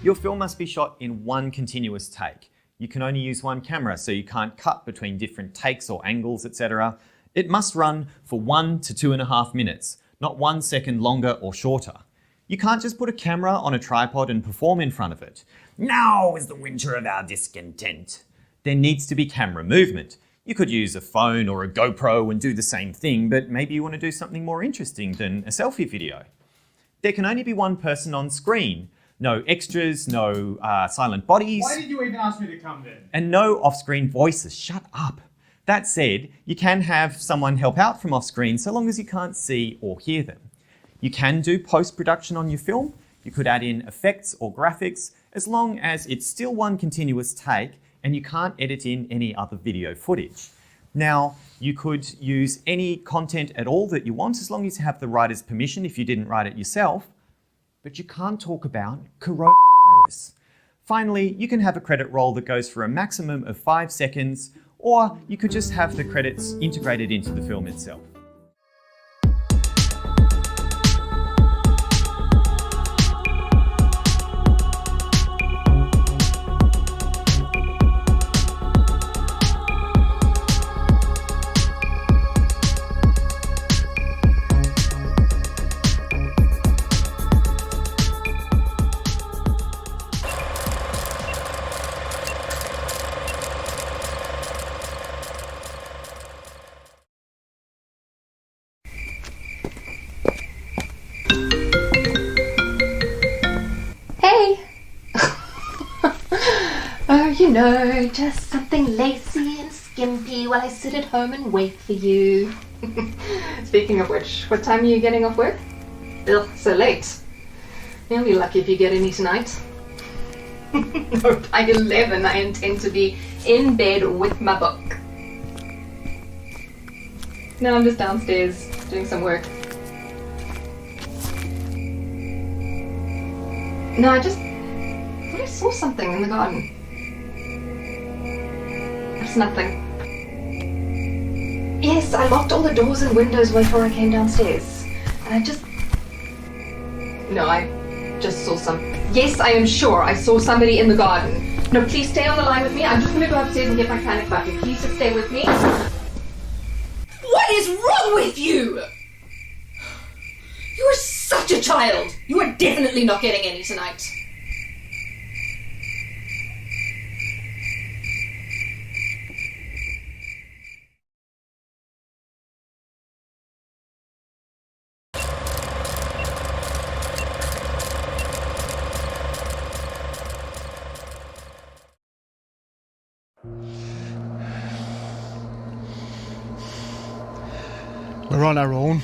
Your film must be shot in one continuous take. You can only use one camera, so you can't cut between different takes or angles, etc. It must run for 1 to 2.5 minutes, not 1 second longer or shorter. You can't just put a camera on a tripod and perform in front of it. Now is the winter of our discontent. There needs to be camera movement. You could use a phone or a GoPro and do the same thing, but maybe you want to do something more interesting than a selfie video. There can only be one person on screen. No extras, no silent bodies. Why did you even ask me to come then? And no off-screen voices. Shut up. That said, you can have someone help out from off-screen so long as you can't see or hear them. You can do post-production on your film. You could add in effects or graphics as long as it's still one continuous take and you can't edit in any other video footage. Now, you could use any content at all that you want as long as you have the writer's permission if you didn't write it yourself. But you can't talk about coronavirus. Finally, you can have a credit roll that goes for a maximum of 5 seconds, or you could just have the credits integrated into the film itself. You know, just something lacy and skimpy while I sit at home and wait for you. Speaking of which, what time are you getting off work? Ugh, so late. You'll be lucky if you get any tonight. No, by 11 I intend to be in bed with my book. No, I'm just downstairs doing some work. No, I thought I saw something in the garden. It's nothing. Yes, I locked all the doors and windows before I came downstairs. And I just saw some. Yes, I am sure I saw somebody in the garden. No, please stay on the line with me. I'm just going to go upstairs and get my panic button. Please just stay with me. What is wrong with you? You are such a child. You are definitely not getting any tonight. We're on our own,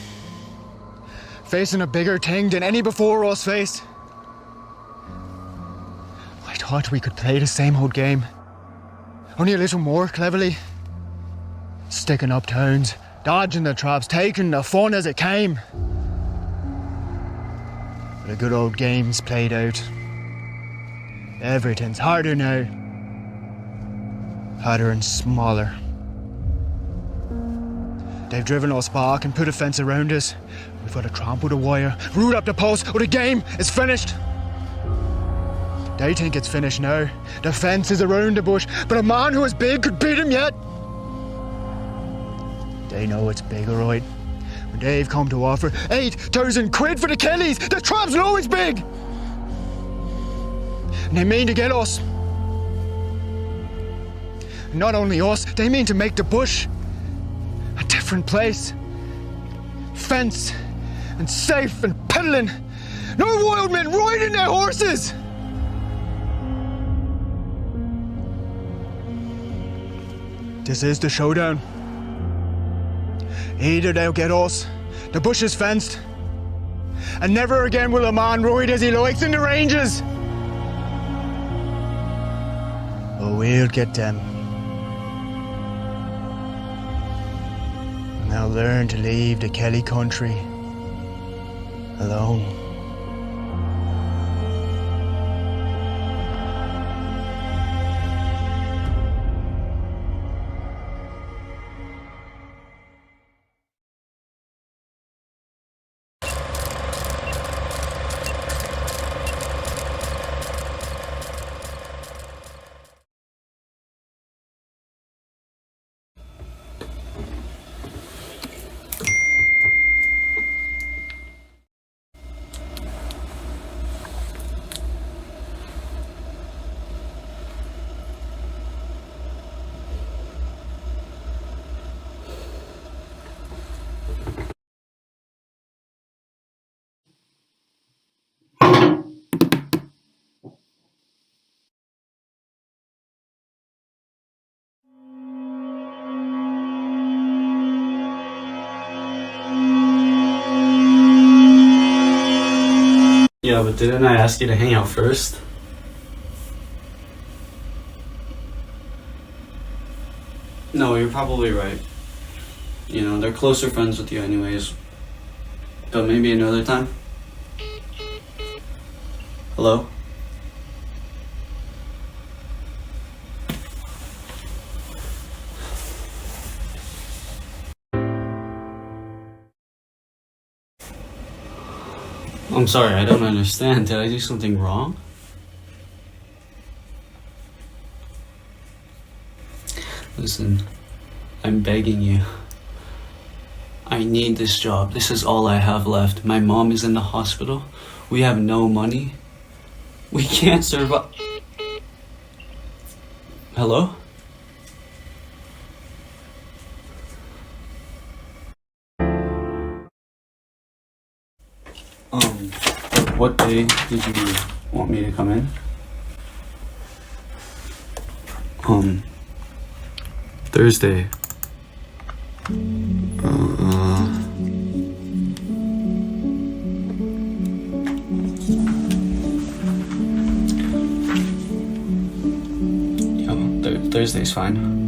facing a bigger thing than any before us faced. I thought we could play the same old game, only a little more cleverly. Sticking up towns, dodging the traps, taking the fun as it came. But the good old game's played out. Everything's harder now. Harder and smaller. They've driven us back and put a fence around us. We've got to trample the wire, root up the post, or the game is finished. They think it's finished now. The fence is around the bush, but a man who is big could beat him yet. They know it's big, alright. When they've come to offer 8,000 quid for the killies, the trap's know it's big. And they mean to get us. And not only us, they mean to make the bush a different place. Fence and safe and peddling. No wild men riding their horses. This is the showdown. Either they'll get us, the bush is fenced, and never again will a man ride as he likes in the ranges. Or we'll get them. And they'll learn to leave the Kelly country alone. Yeah, but didn't I ask you to hang out first? No, you're probably right. You know, they're closer friends with you anyways. But maybe another time? Hello? I'm sorry, I don't understand. Did I do something wrong? Listen, I'm begging you. I need this job. This is all I have left. My mom is in the hospital. We have no money. We can't survive. Hello? What day did you want me to come in? Thursday. Thursday's fine.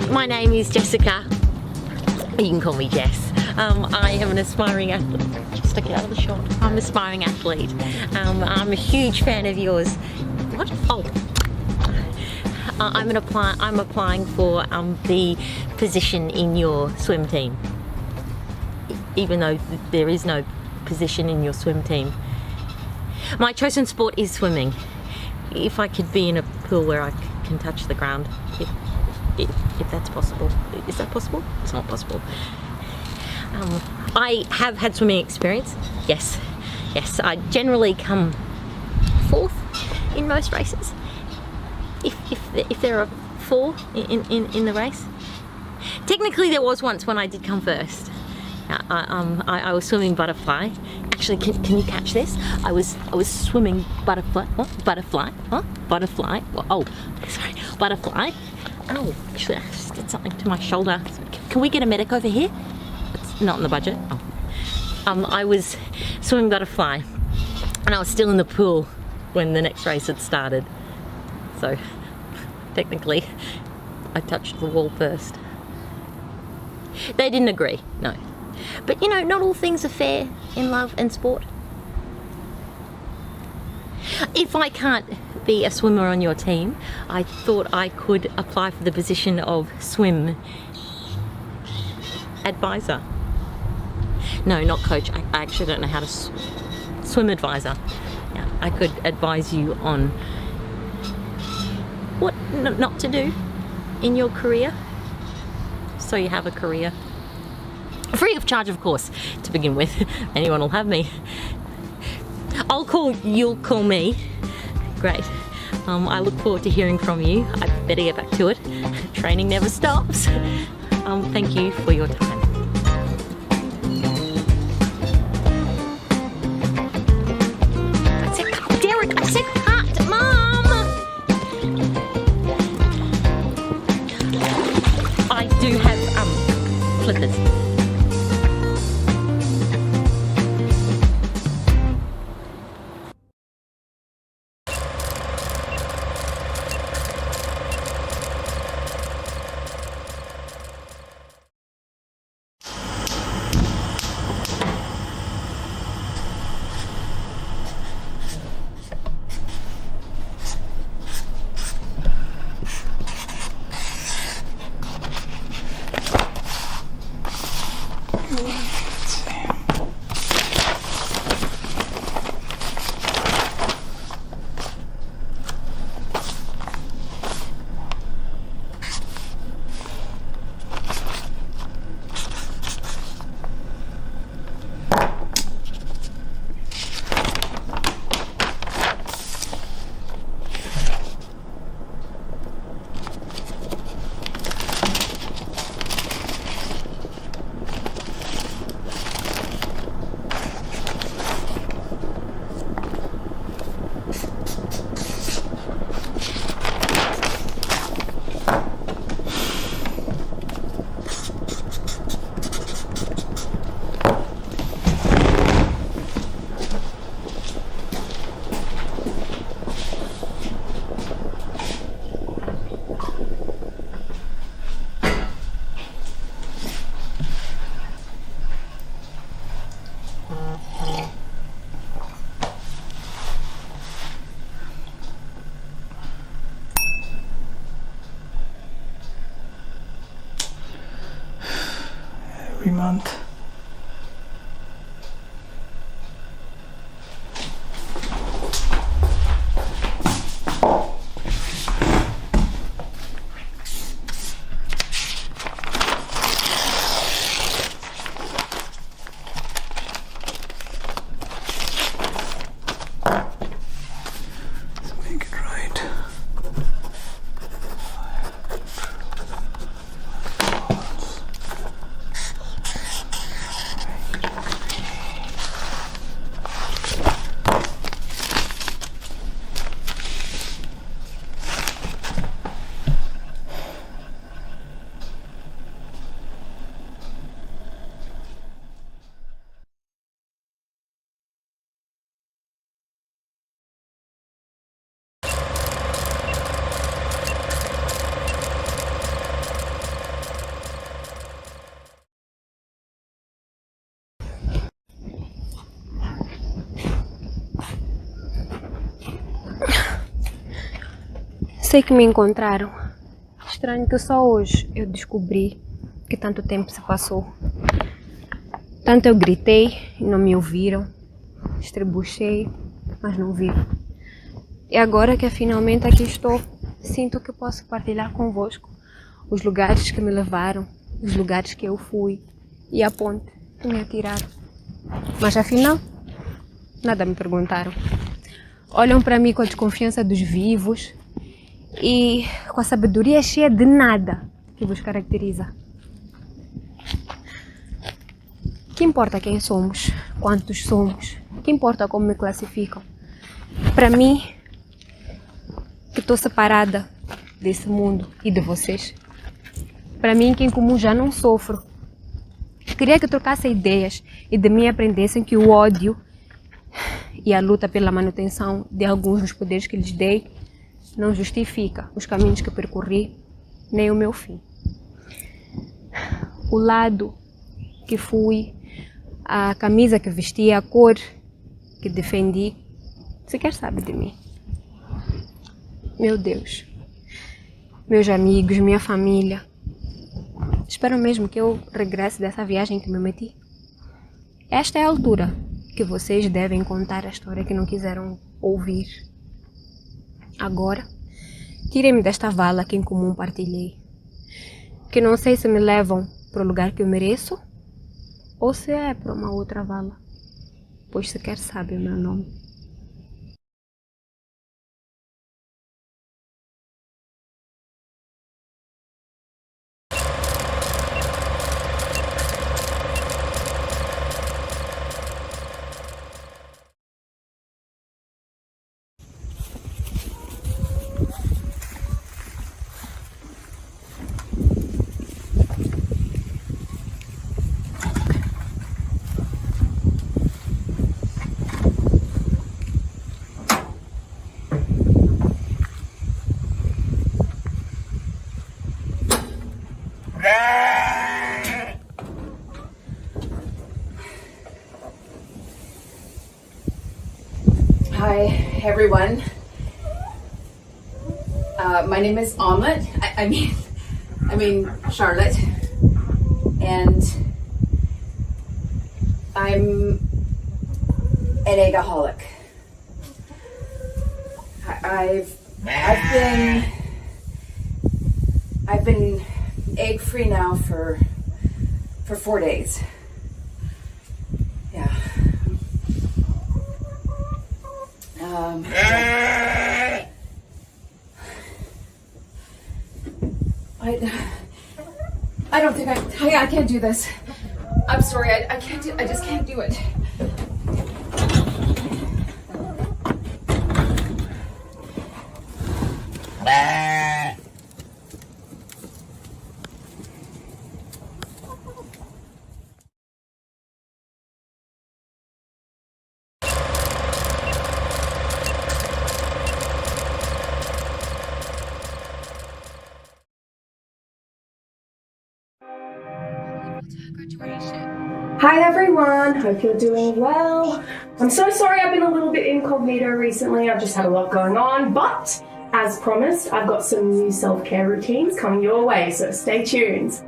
My name is Jessica. You can call me Jess. I am an aspiring athlete. Just to get out of the shot. I'm an aspiring athlete. I'm a huge fan of yours. What? Oh. I'm applying for the position in your swim team. Even though there is no position in your swim team. My chosen sport is swimming. If I could be in a pool where I can touch the ground, if that's possible. Is that possible? It's not possible. I have had swimming experience. Yes. I generally come fourth in most races. If there are four in the race. Technically, there was once when I did come first. I was swimming butterfly. Actually, can you catch this? I was swimming butterfly. What? Butterfly? Huh? Butterfly? Oh, sorry. Butterfly. Oh, actually, I just did something to my shoulder. Can we get a medic over here? It's not in the budget. Oh. I was swimming butterfly, and I was still in the pool when the next race had started. So, technically, I touched the wall first. They didn't agree, no. But you know, not all things are fair in love and sport. If I can't be a swimmer on your team, I thought I could apply for the position of swim advisor. No, not coach. I actually don't know how to swim advisor. Yeah, I could advise you on what not to do in your career, so you have a career. Free of charge, of course, to begin with. Anyone will have me. You'll call me. Great. I look forward to hearing from you. I better get back to it. Training never stops. Thank you for your time. I said cut, Derek! I said cut! Mom! I do have, flippers. every month. Sei que me encontraram. Estranho que só hoje eu descobri que tanto tempo se passou. Tanto eu gritei e não me ouviram. Estrebuchei, mas não viram. E agora que finalmente aqui estou, sinto que posso partilhar convosco os lugares que me levaram, os lugares que eu fui e a ponte que me atiraram. Mas afinal, nada me perguntaram. Olham para mim com a desconfiança dos vivos e com a sabedoria cheia de nada que vos caracteriza. Que importa quem somos, quantos somos, que importa como me classificam? Para mim, que estou separada desse mundo e de vocês. Para mim, que em comum já não sofro. Queria que trocassem ideias e de mim aprendessem que o ódio e a luta pela manutenção de alguns dos poderes que lhes dei não justifica os caminhos que percorri, nem o meu fim. O lado que fui, a camisa que vesti, a cor que defendi, sequer sabe de mim. Meu Deus, meus amigos, minha família, espero mesmo que eu regresse dessa viagem que me meti. Esta é a altura que vocês devem contar a história que não quiseram ouvir. Agora, tirem-me desta vala que em comum partilhei, que não sei se me levam para o lugar que eu mereço ou se é para uma outra vala, pois sequer sabe o meu nome. Hi, everyone. My name is Omelette. I mean Charlotte, and I'm an eggaholic. I've been egg free now for 4 days. Yeah. I don't think I can't do this. I'm sorry, I just can't do it. Hi everyone, hope you're doing well. I'm so sorry I've been a little bit incognito recently, I've just had a lot going on, but as promised, I've got some new self-care routines coming your way, so stay tuned.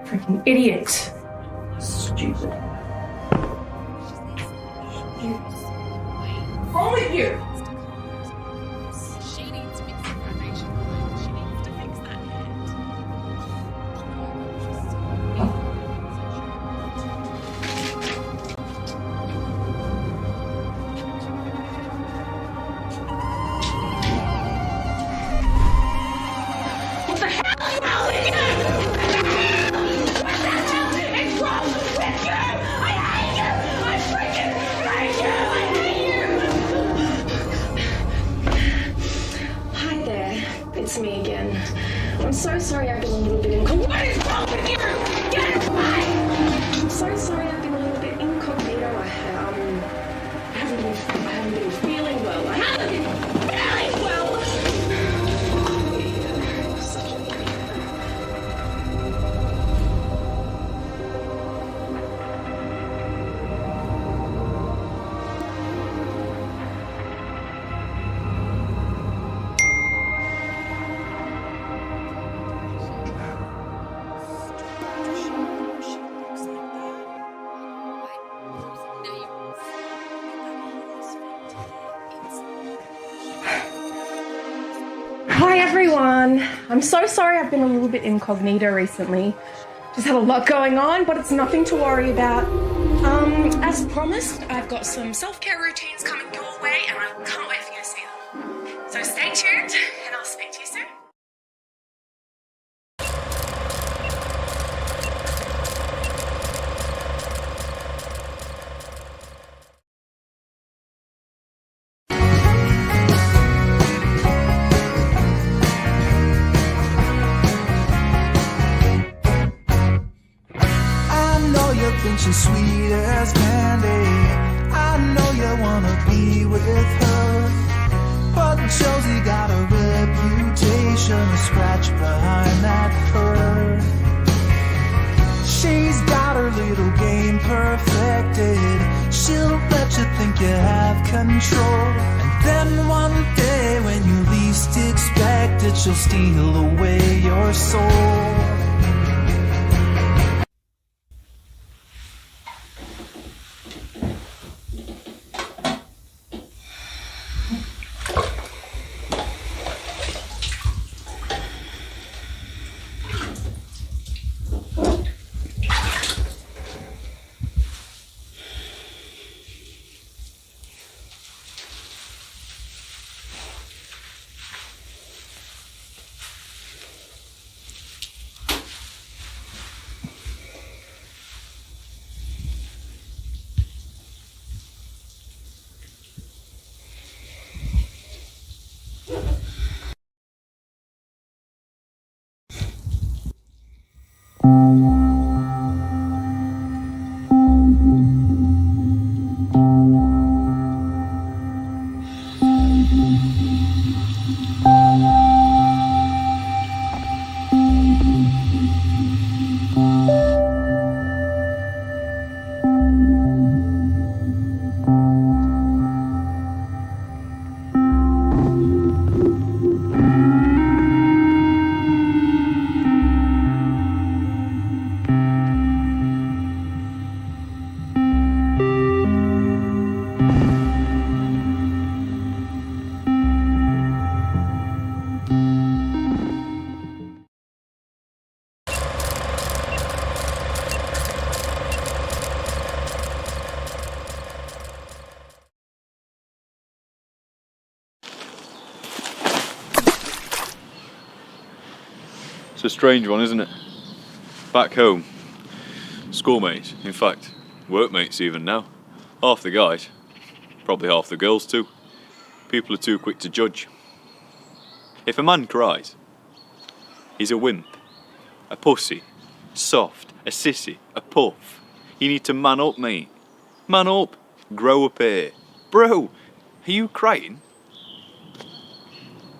Freaking idiot. Stupid. What's wrong with you? She needs fixing her facial line. She needs to fix that What the hell is wrong with you? What the hell is wrong with you? I hate you! I freaking hate you! I hate you! Hi there, it's me again. I'm so sorry I've been a little bit incognito. What is wrong with you? Get away! I'm so sorry I've been a little bit incognito. I haven't been feeling well. I haven't been feeling well. Such a Hi everyone! I'm so sorry I've been a little bit incognito recently. Just had a lot going on, but it's nothing to worry about. As promised, I've got some self-care routines coming your way and I can't wait for you to see them. So stay tuned and I'll speak to you soon. Think she's sweet as candy. I know you wanna be with her, but Josie got a reputation to scratch behind that fur. She's got her little game perfected. She'll let you think you have control, and then one day when you least expect it, she'll steal away your soul. It's a strange one, isn't it? Back home, schoolmates, in fact, workmates even now. Half the guys, probably half the girls too. People are too quick to judge. If a man cries, he's a wimp, a pussy, soft, a sissy, a puff. You need to man up, mate. Man up, grow a pair. Bro, are you crying?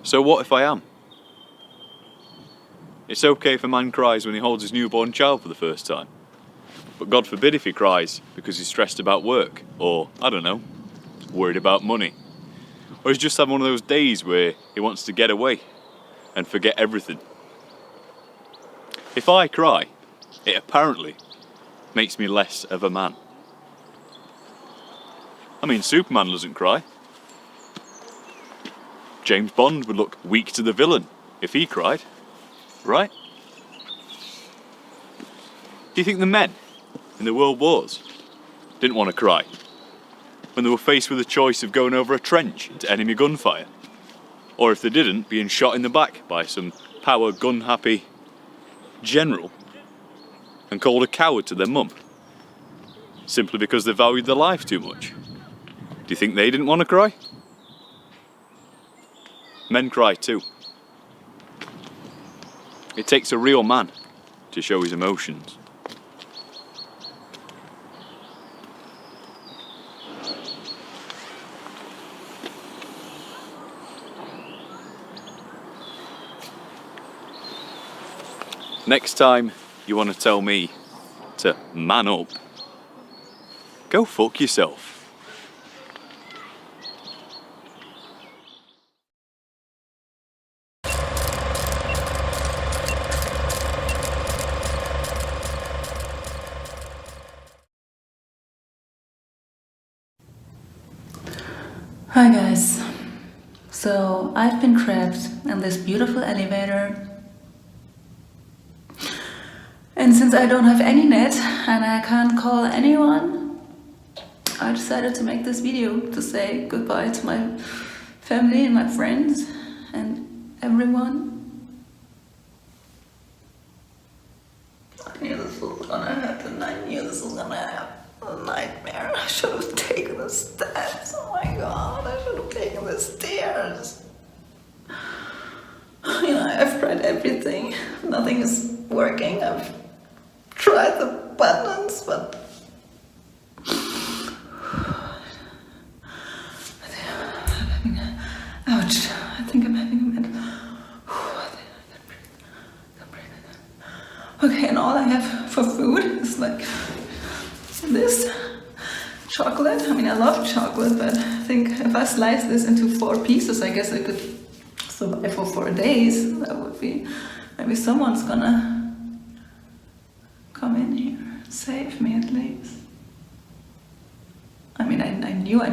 So what if I am? It's okay if a man cries when he holds his newborn child for the first time. But God forbid if he cries because he's stressed about work, or, I don't know, worried about money. Or he's just had one of those days where he wants to get away and forget everything. If I cry, it apparently makes me less of a man. I mean, Superman doesn't cry. James Bond would look weak to the villain if he cried, right? Do you think the men in the World Wars didn't want to cry when they were faced with the choice of going over a trench into enemy gunfire? Or if they didn't, being shot in the back by some power gun-happy general and called a coward to their mum, simply because they valued their life too much? Do you think they didn't want to cry? Men cry too. It takes a real man to show his emotions. Next time you want to tell me to man up, go fuck yourself. Hi guys. So I've been trapped in this beautiful elevator. And since I don't have any net and I can't call anyone, I decided to make this video to say goodbye to my family and my friends and everyone. I knew this was gonna happen. I knew this was gonna happen. A nightmare. I should have taken the steps. Oh my god, I should have taken the stairs. You know, I've tried everything. Nothing is working. I've tried the buttons, but ouch, I think I'm having a minute. Okay, and all I have for food is like this chocolate. I mean, I love chocolate, but I think if I slice this into 4 pieces, I guess I could survive for 4 days. That would be, maybe someone's gonna come in here, save me at least. I mean, I knew I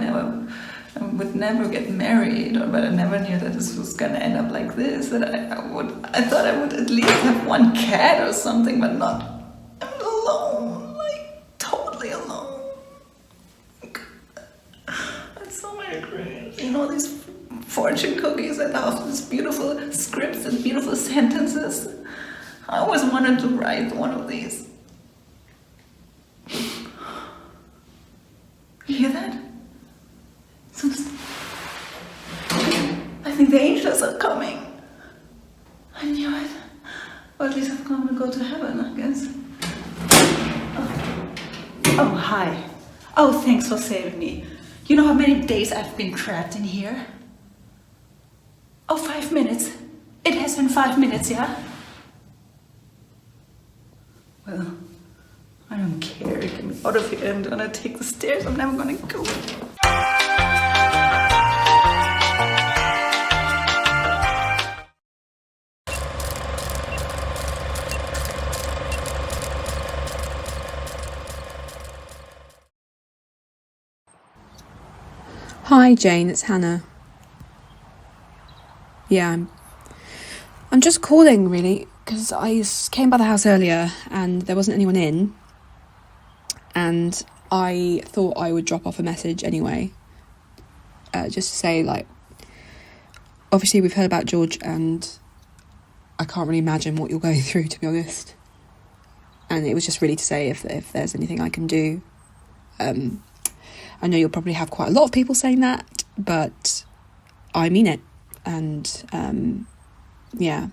would never get married, but I never knew that this was gonna end up like this. That I thought I would at least have 1 cat or something, but not. I'm alone, like totally alone. That's so many dreams. You know, these fortune cookies that have these beautiful scripts and beautiful sentences. I always wanted to write one of these. You hear that? I think the angels are coming. I knew it. Or at least I'm going to go to heaven, I guess. Oh, hi. Oh, thanks for saving me. You know how many days I've been trapped in here? Oh, 5 minutes. It has been 5 minutes, yeah? Well, I don't care. Get me out of here. I'm gonna take the stairs. I'm never gonna go. Hi Jane, it's Hannah. Yeah, I'm just calling really because I came by the house earlier and there wasn't anyone in, and I thought I would drop off a message anyway, just to say, like, obviously we've heard about George and I can't really imagine what you're going through, to be honest, and it was just really to say if there's anything I can do. I know you'll probably have quite a lot of people saying that, but I mean it. And yeah,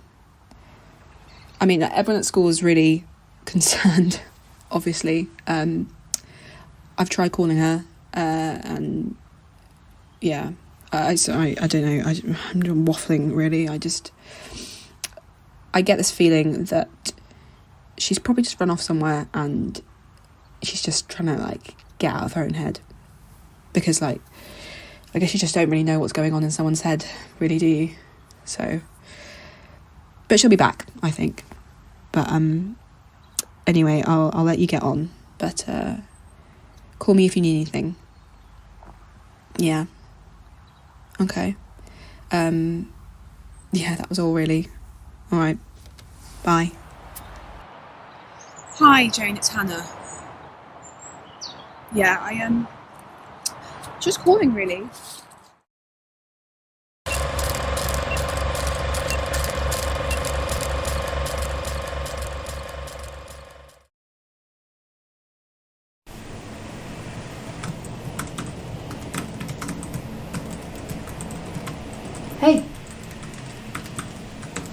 I mean, everyone at school is really concerned, obviously. I've tried calling her, and yeah, I don't know, I'm waffling really. I get this feeling that she's probably just run off somewhere and she's just trying to, like, get out of her own head. Because, like, I guess you just don't really know what's going on in someone's head, really, do you? So, but she'll be back, I think. But anyway, I'll let you get on. But call me if you need anything. Yeah. Okay. Yeah, that was all really. All right. Bye. Hi, Jane, it's Hannah. Yeah, I am just calling, really. Hey,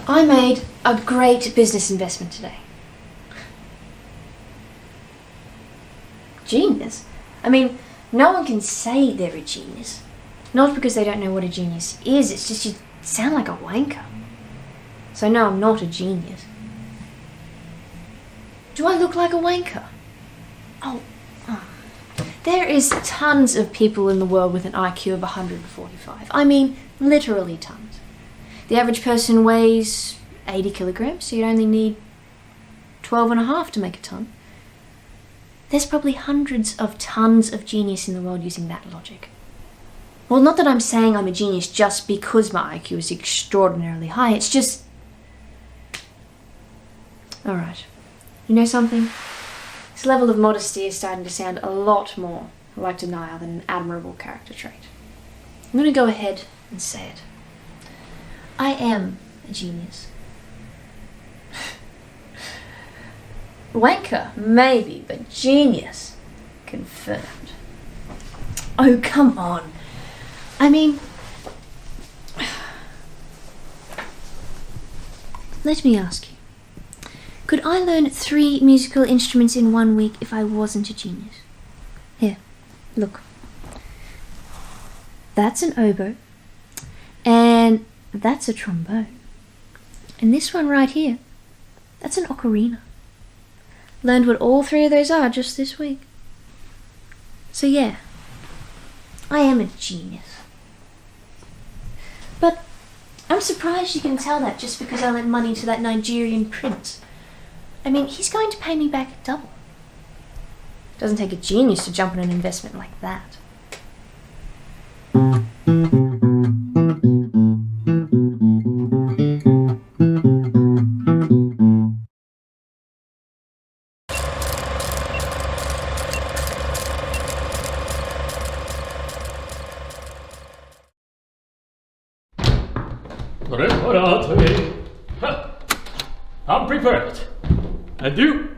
I made a great business investment today. Genius? I mean, no one can say they're a genius. Not because they don't know what a genius is, it's just you sound like a wanker. So no, I'm not a genius. Do I look like a wanker? Oh. There is tons of people in the world with an IQ of 145. I mean, literally tons. The average person weighs 80 kilograms, so you'd only need 12.5 to make a ton. There's probably hundreds of tons of genius in the world using that logic. Well, not that I'm saying I'm a genius just because my IQ is extraordinarily high, it's just... Alright, you know something? This level of modesty is starting to sound a lot more like denial than an admirable character trait. I'm going to go ahead and say it. I am a genius. Wanker, maybe, but genius, confirmed. Oh, come on. I mean, let me ask you. Could I learn 3 musical instruments in 1 week if I wasn't a genius? Here, look. That's an oboe. And that's a trombone. And this one right here, that's an ocarina. Learned what all 3 of those are just this week. So yeah, I am a genius. But I'm surprised you can tell that just because I lent money to that Nigerian prince. I mean, he's going to pay me back double. Doesn't take a genius to jump on an investment like that. Preparatevi. I'm prepared. And you?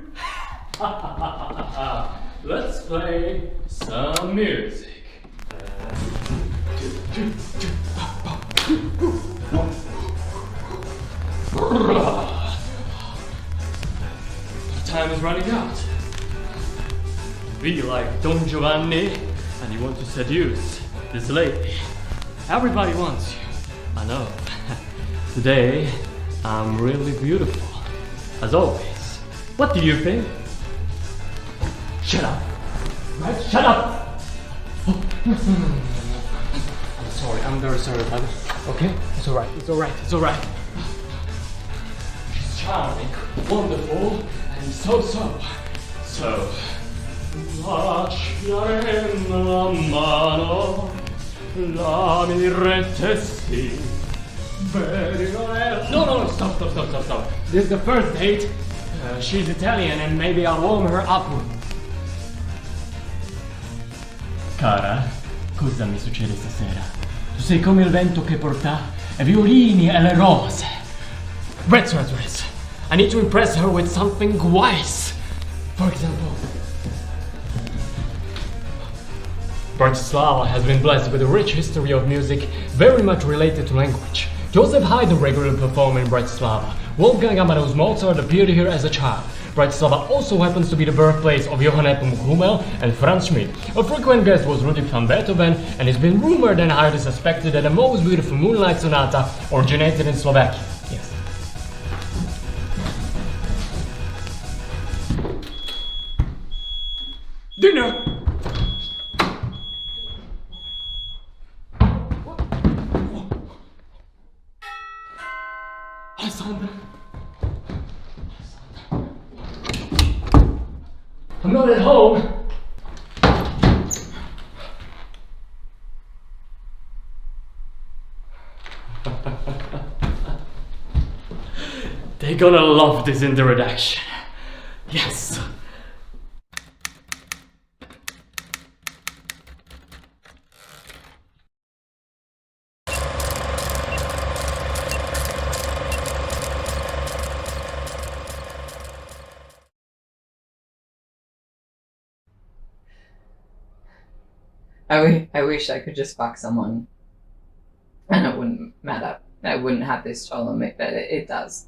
Let's play some music. Time is running out. Be like Don Giovanni and you want to seduce this lady. Everybody wants you. I know. Today, I'm really beautiful. As always. What do you think? Shut up. Right? Shut up! I'm sorry, I'm very sorry about it. Okay? It's alright, it's alright, it's alright. She's charming, wonderful, and so. Lasciare la mano, la mirretesti. No, stop. This is the first date. She's Italian and maybe I'll warm her up. Cara, cosa mi succede stasera? Tu sei come il vento che porta i violini e le rose. Reds. I need to impress her with something wise. For example, Bratislava has been blessed with a rich history of music very much related to language. Joseph Haydn regularly performed in Bratislava. Wolfgang Amadeus Mozart appeared here as a child. Bratislava also happens to be the birthplace of Johann Nepomuk Hummel and Franz Schmidt. A frequent guest was Ludwig van Beethoven, and it's been rumored and highly suspected that the most beautiful Moonlight Sonata originated in Slovakia. Yes. Dinner! Alessandra. not at home. They're gonna love this introduction. Yes. I wish I could just fuck someone and it wouldn't matter. I wouldn't have this toll on me, but it does.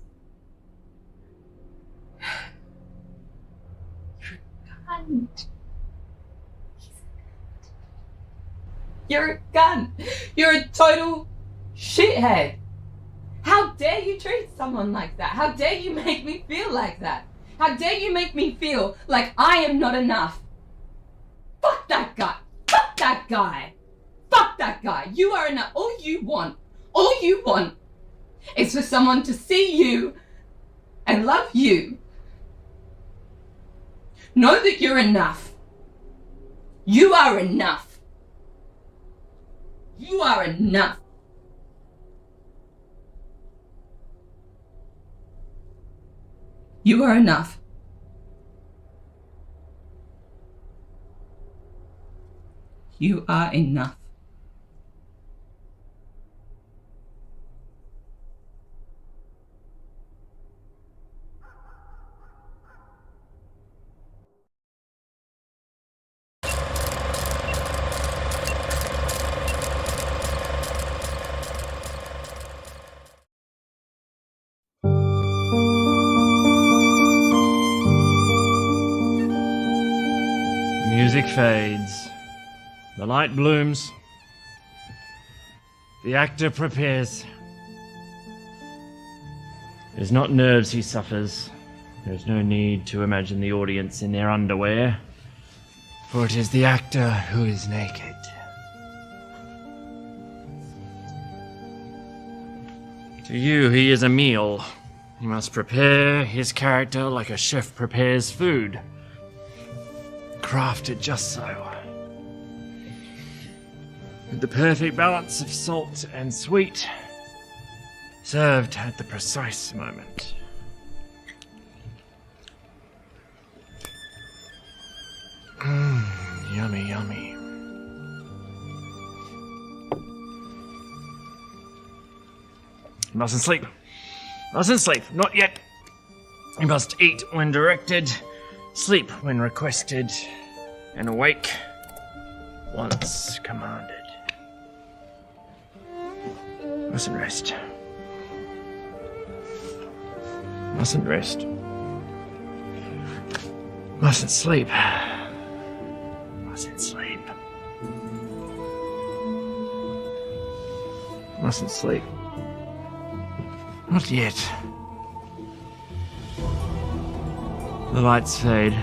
Cunt. You're a cunt. You're a total shithead. How dare you treat someone like that? How dare you make me feel like that? How dare you make me feel like I am not enough? Fuck that guy. Fuck that guy. Fuck that guy. You are enough. All you want is for someone to see you and love you. Know that you're enough. You are enough. You are enough. You are enough. You are enough. Music fades. The light blooms. The actor prepares. It is not nerves he suffers. There is no need to imagine the audience in their underwear, for it is the actor who is naked. To you, he is a meal. He must prepare his character like a chef prepares food. Crafted just so. With the perfect balance of salt and sweet, served at the precise moment. Yummy, yummy. Mustn't sleep. Mustn't sleep. Not yet. You must eat when directed, sleep when requested, and awake once commanded. Mustn't rest. Mustn't rest. Mustn't sleep. Mustn't sleep. Mustn't sleep. Not yet. The lights fade.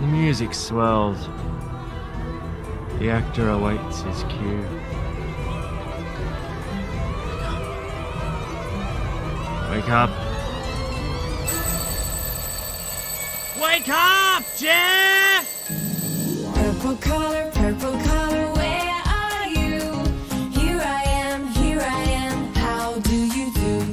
The music swells. The actor awaits his cue. Wake up. Wake up, Jeff! Purple color, where are you? Here I am, how do you do?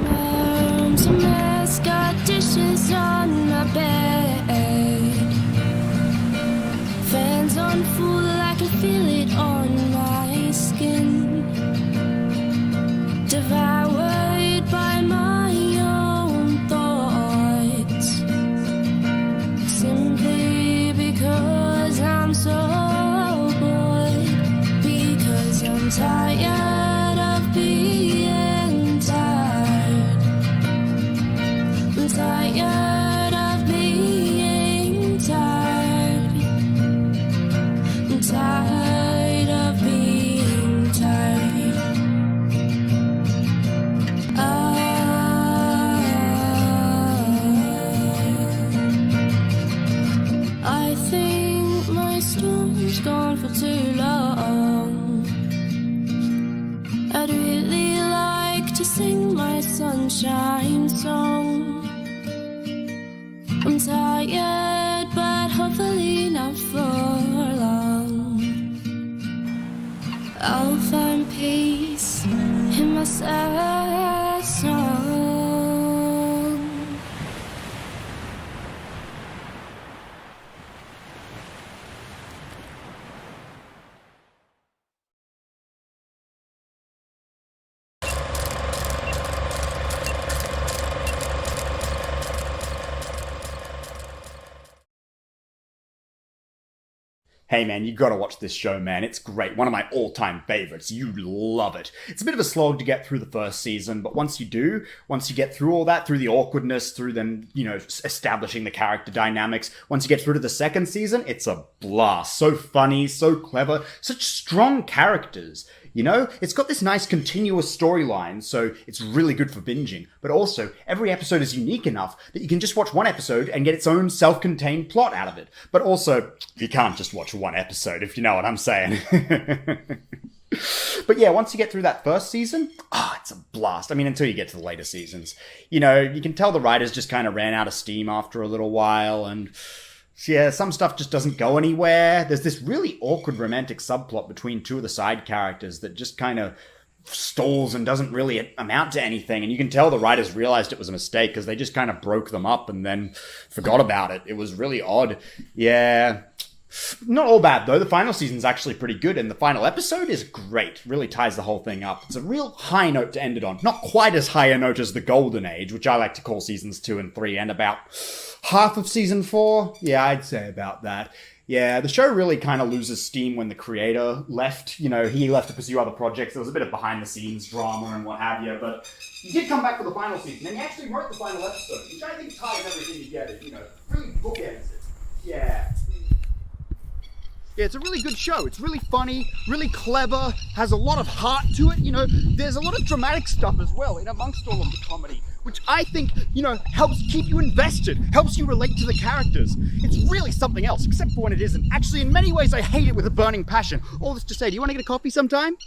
Mom's a mess, got dishes on my bed. Fans on full, I can feel it on my skin. Devoured by my own thoughts. around for too long. I'd really like to sing my sunshine song. I'm tired, but hopefully not for long. I'll find peace in my sad song. Hey man, you gotta watch this show, man. It's great. One of my all-time favorites. You love it. It's a bit of a slog to get through the first season, but once you get through all that, through the awkwardness, through them, establishing the character dynamics, once you get through to the second season, it's a blast. So funny, so clever, such strong characters. It's got this nice continuous storyline, so it's really good for binging. But also, every episode is unique enough that you can just watch one episode and get its own self-contained plot out of it. But also, you can't just watch one episode, if you know what I'm saying. But yeah, once you get through that first season, it's a blast. I mean, until you get to the later seasons. You can tell the writers just kind of ran out of steam after a little while, and yeah, some stuff just doesn't go anywhere. There's this really awkward romantic subplot between two of the side characters that just kind of stalls and doesn't really amount to anything. And you can tell the writers realized it was a mistake because they just kind of broke them up and then forgot about it. It was really odd. Yeah. Not all bad, though. The final season's actually pretty good, and the final episode is great. Really ties the whole thing up. It's a real high note to end it on. Not quite as high a note as the Golden Age, which I like to call seasons 2 and 3, and about half of season 4. Yeah, I'd say about that. Yeah, the show really kind of loses steam when the creator left. He left to pursue other projects. There was a bit of behind-the-scenes drama and what have you, but he did come back for the final season, and he actually wrote the final episode, which I think ties everything together, really bookends it. Yeah. Yeah, it's a really good show. It's really funny, really clever, has a lot of heart to it. There's a lot of dramatic stuff as well in amongst all of the comedy, which I think, helps keep you invested, helps you relate to the characters. It's really something else, except for when it isn't. Actually, in many ways, I hate it with a burning passion. All this to say, do you want to get a coffee sometime?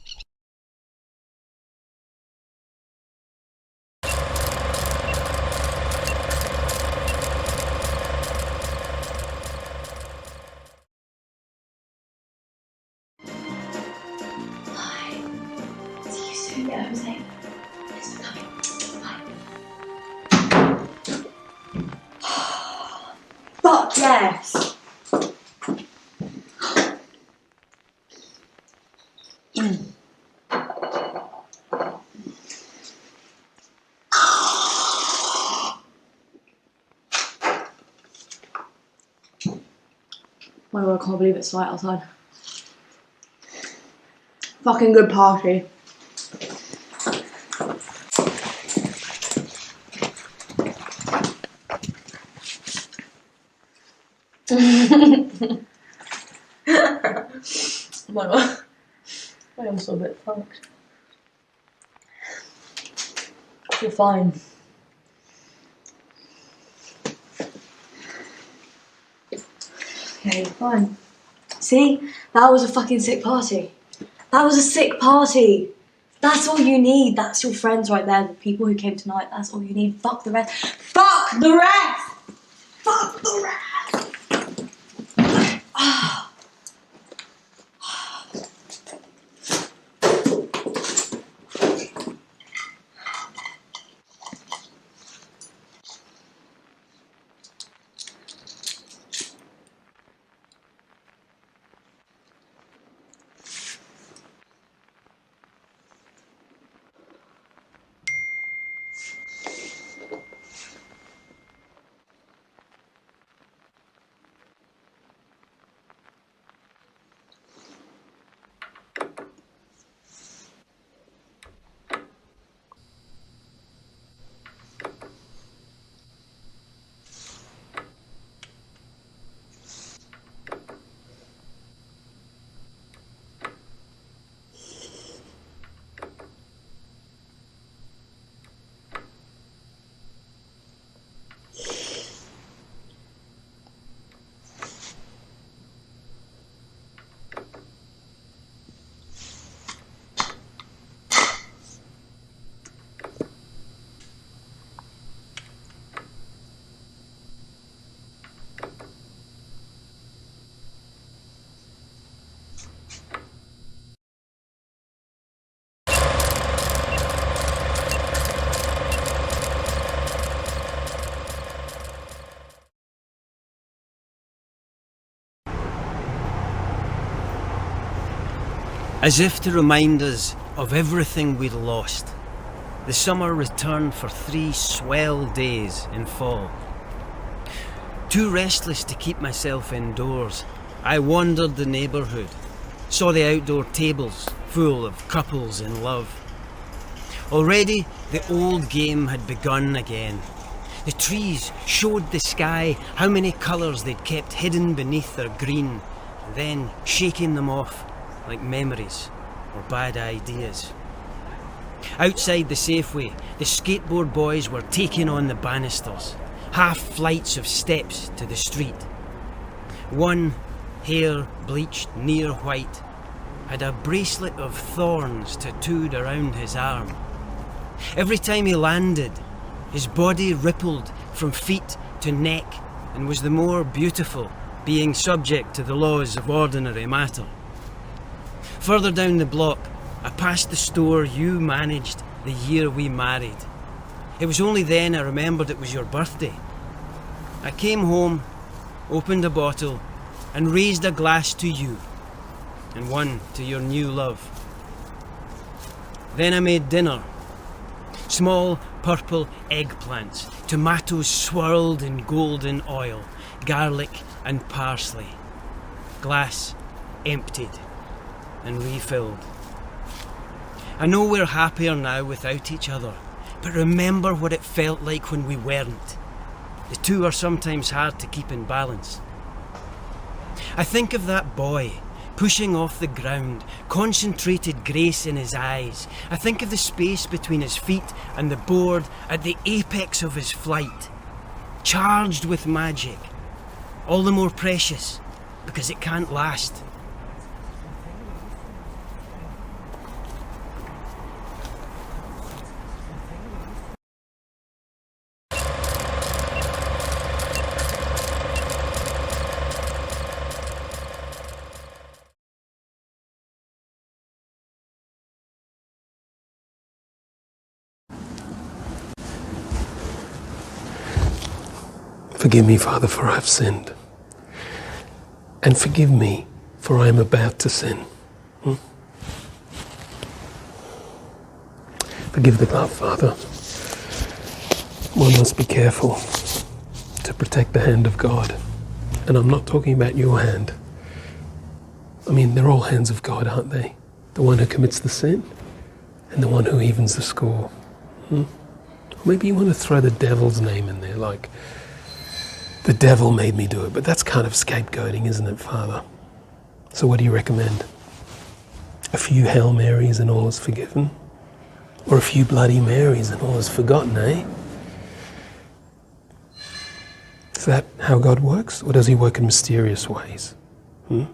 Yeah, Jose. Thanks for coming. Bye. Fuck yes! My God, I can't believe it's light outside. Fucking good party. My God, I am so a bit fucked. You're fine. Okay, you're fine. See? That was a fucking sick party. That was a sick party. That's all you need. That's your friends right there. The people who came tonight. That's all you need. Fuck the rest. Fuck the rest! Fuck the rest! As if to remind us of everything we'd lost, the summer returned for 3 swell days in fall. Too restless to keep myself indoors, I wandered the neighbourhood, saw the outdoor tables full of couples in love. Already the old game had begun again. The trees showed the sky how many colours they'd kept hidden beneath their green, and then shaking them off like memories or bad ideas. Outside the Safeway, the skateboard boys were taking on the banisters, half flights of steps to the street. One, hair bleached near white, had a bracelet of thorns tattooed around his arm. Every time he landed, his body rippled from feet to neck and was the more beautiful, being subject to the laws of ordinary matter. Further down the block, I passed the store you managed the year we married. It was only then I remembered it was your birthday. I came home, opened a bottle, and raised a glass to you, and one to your new love. Then I made dinner. Small purple eggplants, tomatoes swirled in golden oil, garlic and parsley. Glass emptied and refilled. I know we're happier now without each other, but remember what it felt like when we weren't. The two are sometimes hard to keep in balance. I think of that boy pushing off the ground, concentrated grace in his eyes. I think of the space between his feet and the board at the apex of his flight, charged with magic, all the more precious because it can't last. Forgive me, Father, for I have sinned. And forgive me, for I am about to sin. Forgive the glove, Father. One must be careful to protect the hand of God. And I'm not talking about your hand. I mean, they're all hands of God, aren't they? The one who commits the sin and the one who evens the score. Or maybe you want to throw the devil's name in there, like, the devil made me do it, but that's kind of scapegoating, isn't it, Father? So what do you recommend? A few Hail Marys and all is forgiven? Or a few Bloody Marys and all is forgotten, eh? Is that how God works? Or does he work in mysterious ways? I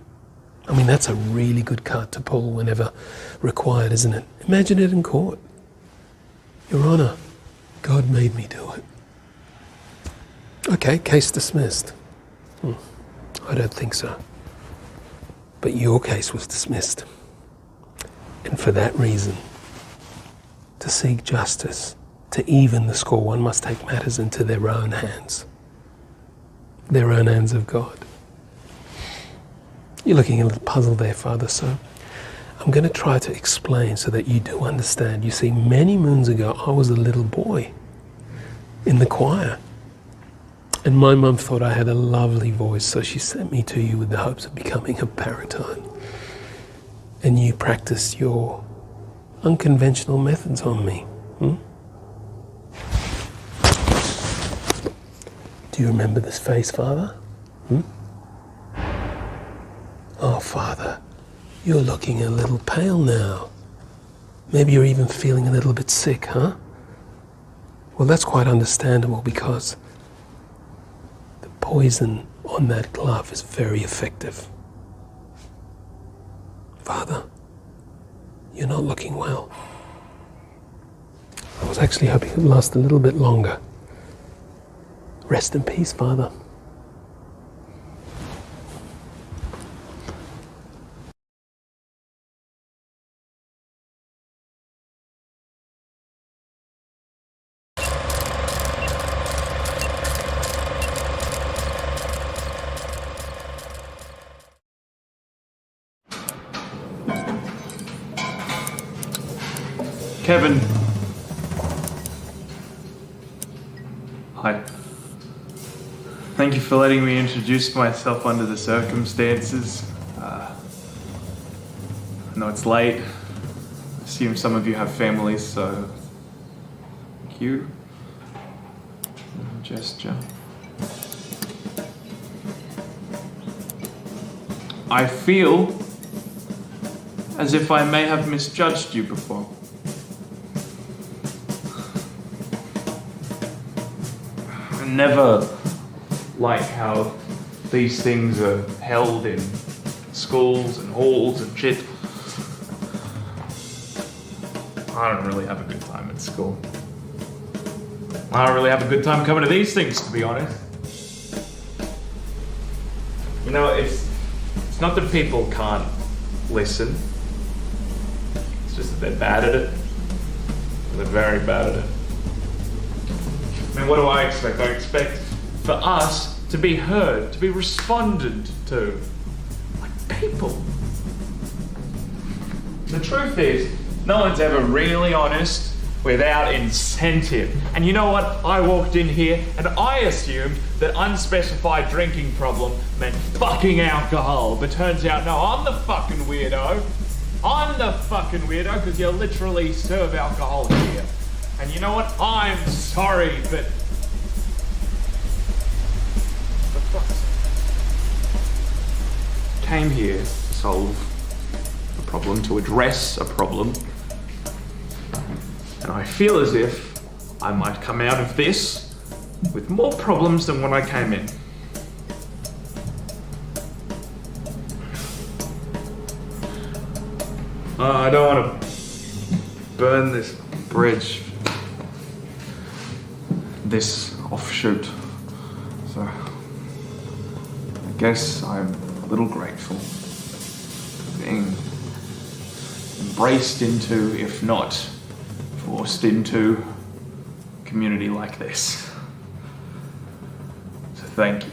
mean, that's a really good card to pull whenever required, isn't it? Imagine it in court. Your Honour, God made me do it. Okay, case dismissed. I don't think so. But your case was dismissed. And for that reason, to seek justice, to even the score, one must take matters into their own hands. Their own hands of God. You're looking a little puzzled there, Father, so I'm going to try to explain so that you do understand. You see, many moons ago, I was a little boy in the choir. And my mum thought I had a lovely voice, so she sent me to you with the hopes of becoming a baritone. And you practiced your unconventional methods on me. Do you remember this face, Father? Oh, Father, you're looking a little pale now. Maybe you're even feeling a little bit sick, huh? Well, that's quite understandable because poison on that glove is very effective. Father, you're not looking well. I was actually hoping it would last a little bit longer. Rest in peace, Father. Kevin. Hi. Thank you for letting me introduce myself under the circumstances. I know it's late. I assume some of you have families, so thank you. Gesture. I feel as if I may have misjudged you before. I never like how these things are held in schools and halls and shit. I don't really have a good time at school. I don't really have a good time coming to these things, to be honest. You know, it's not that people can't listen. It's just that they're bad at it. They're very bad at it. I mean, what do I expect? I expect for us to be heard, to be responded to. Like people. The truth is, no one's ever really honest without incentive. And you know what? I walked in here and I assumed that unspecified drinking problem meant fucking alcohol. But turns out, no, I'm the fucking weirdo. I'm the fucking weirdo because you literally serve alcohol here. And you know what? I'm sorry, but... For fuck's sake. Came here to solve a problem, to address a problem. And I feel as if I might come out of this with more problems than when I came in. I don't want to burn this bridge, this offshoot. So I guess I'm a little grateful for being embraced into, if not forced into, a community like this. So thank you.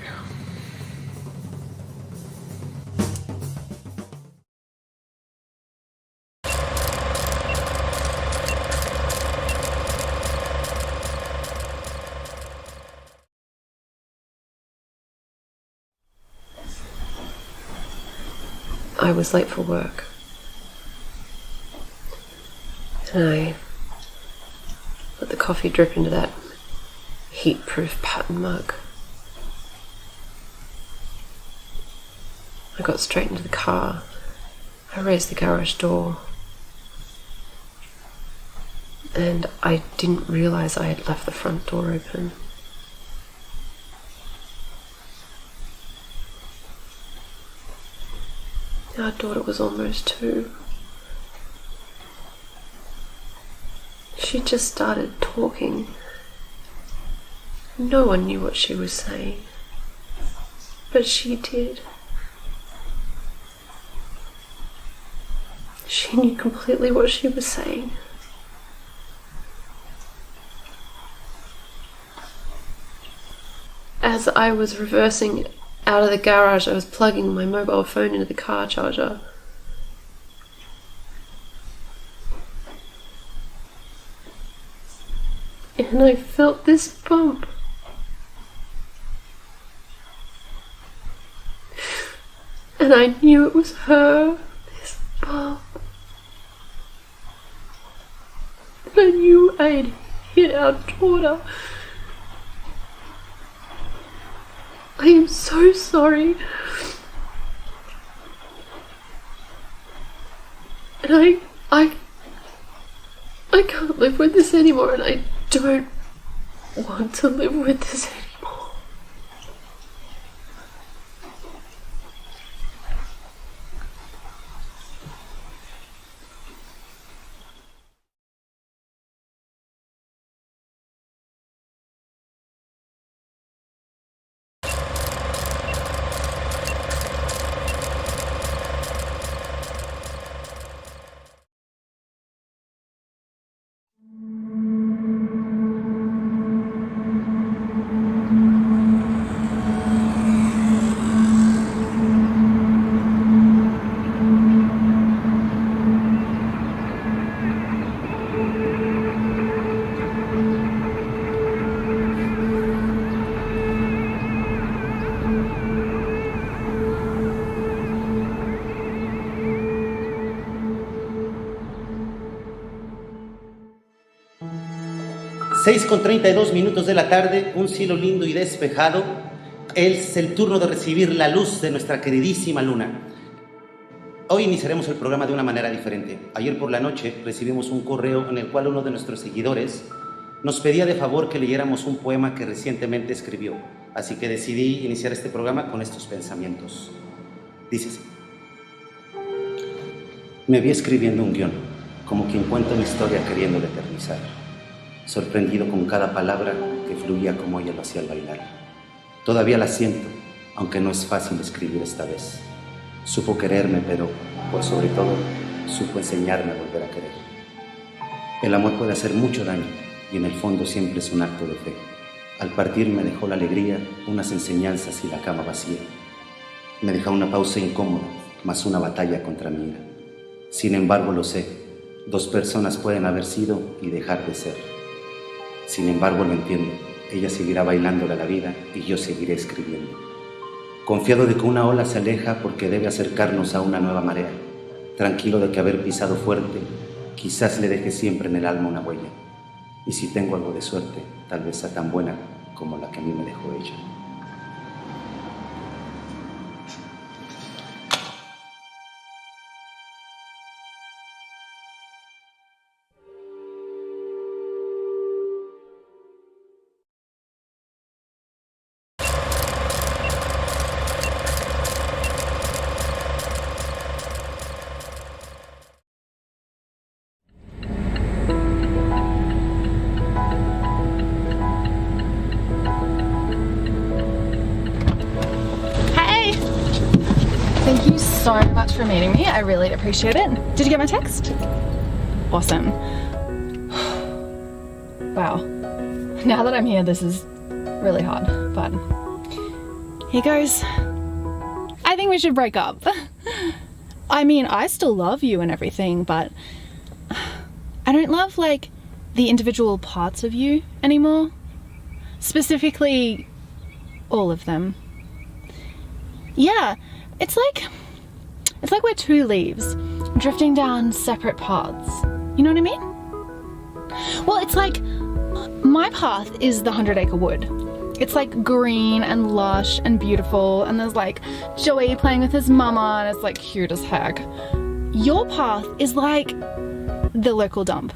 I was late for work. And I let the coffee drip into that heat-proof pattern mug. I got straight into the car. I raised the garage door. And I didn't realise I had left the front door open. Our daughter was almost 2. She just started talking. No one knew what she was saying, but she did. She knew completely what she was saying. As I was reversing out of the garage, I was plugging my mobile phone into the car charger. And I felt this bump. And I knew it was her, this bump. And I knew I had hit our daughter. I am so sorry. And I can't live with this anymore, and I don't want to live with this anymore. 6:32 de la tarde, un cielo lindo y despejado. Es el turno de recibir la luz de nuestra queridísima luna. Hoy iniciaremos el programa de una manera diferente. Ayer por la noche recibimos un correo en el cual uno de nuestros seguidores nos pedía de favor que leyéramos un poema que recientemente escribió. Así que decidí iniciar este programa con estos pensamientos. Dice así. Me vi escribiendo un guión, como quien cuenta una historia queriéndola eternizar, sorprendido con cada palabra que fluía como ella lo hacía al bailar. Todavía la siento, aunque no es fácil escribir esta vez. Supo quererme, pero, por sobre todo, supo enseñarme a volver a querer. El amor puede hacer mucho daño, y en el fondo siempre es un acto de fe. Al partir me dejó la alegría, unas enseñanzas y la cama vacía. Me dejó una pausa incómoda, más una batalla contra mi ira. Sin embargo, lo sé, 2 personas pueden haber sido y dejar de ser. Sin embargo, lo entiendo, ella seguirá bailándole a la vida y yo seguiré escribiendo. Confiado de que una ola se aleja porque debe acercarnos a una nueva marea. Tranquilo de que haber pisado fuerte, quizás le deje siempre en el alma una huella. Y si tengo algo de suerte, tal vez sea tan buena como la que a mí me dejó ella. Thank you so much for meeting me. I really appreciate it. Did you get my text? Awesome. Wow. Now that I'm here, this is really hard, but here goes. I think we should break up. I mean, I still love you and everything, but I don't love, like, the individual parts of you anymore. Specifically, all of them. Yeah. It's like we're 2 leaves drifting down separate paths. You know what I mean? Well, it's like my path is the 100-acre wood. It's like green and lush and beautiful, and there's like Joey playing with his mama, and it's like cute as heck. Your path is like the local dump.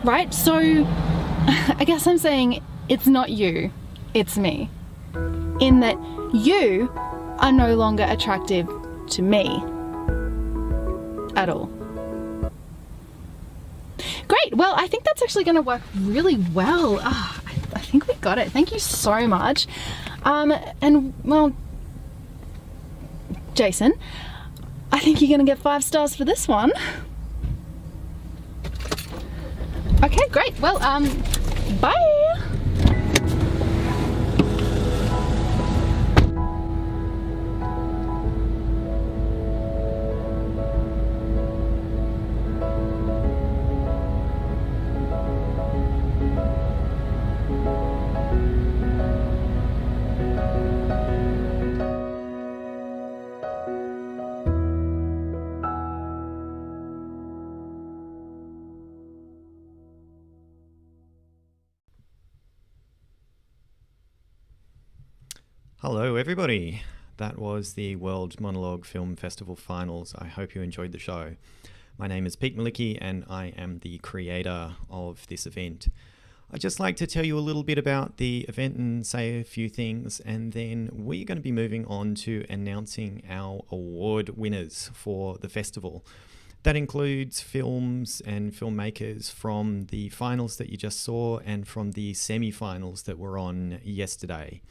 Right? So I guess I'm saying it's not you, it's me. In that you are no longer attractive to me at all. Great, well, I think that's actually going to work really well. I think we got it. Thank you so much. And, well, Jason, I think you're going to get 5 stars for this one. Okay, great. Well, bye. Hello everybody, that was the World Monologue Film Festival Finals. I hope you enjoyed the show. My name is Pete Malicki and I am the creator of this event. I'd just like to tell you a little bit about the event and say a few things, and then we're going to be moving on to announcing our award winners for the festival. That includes films and filmmakers from the finals that you just saw and from the semi-finals that were on yesterday.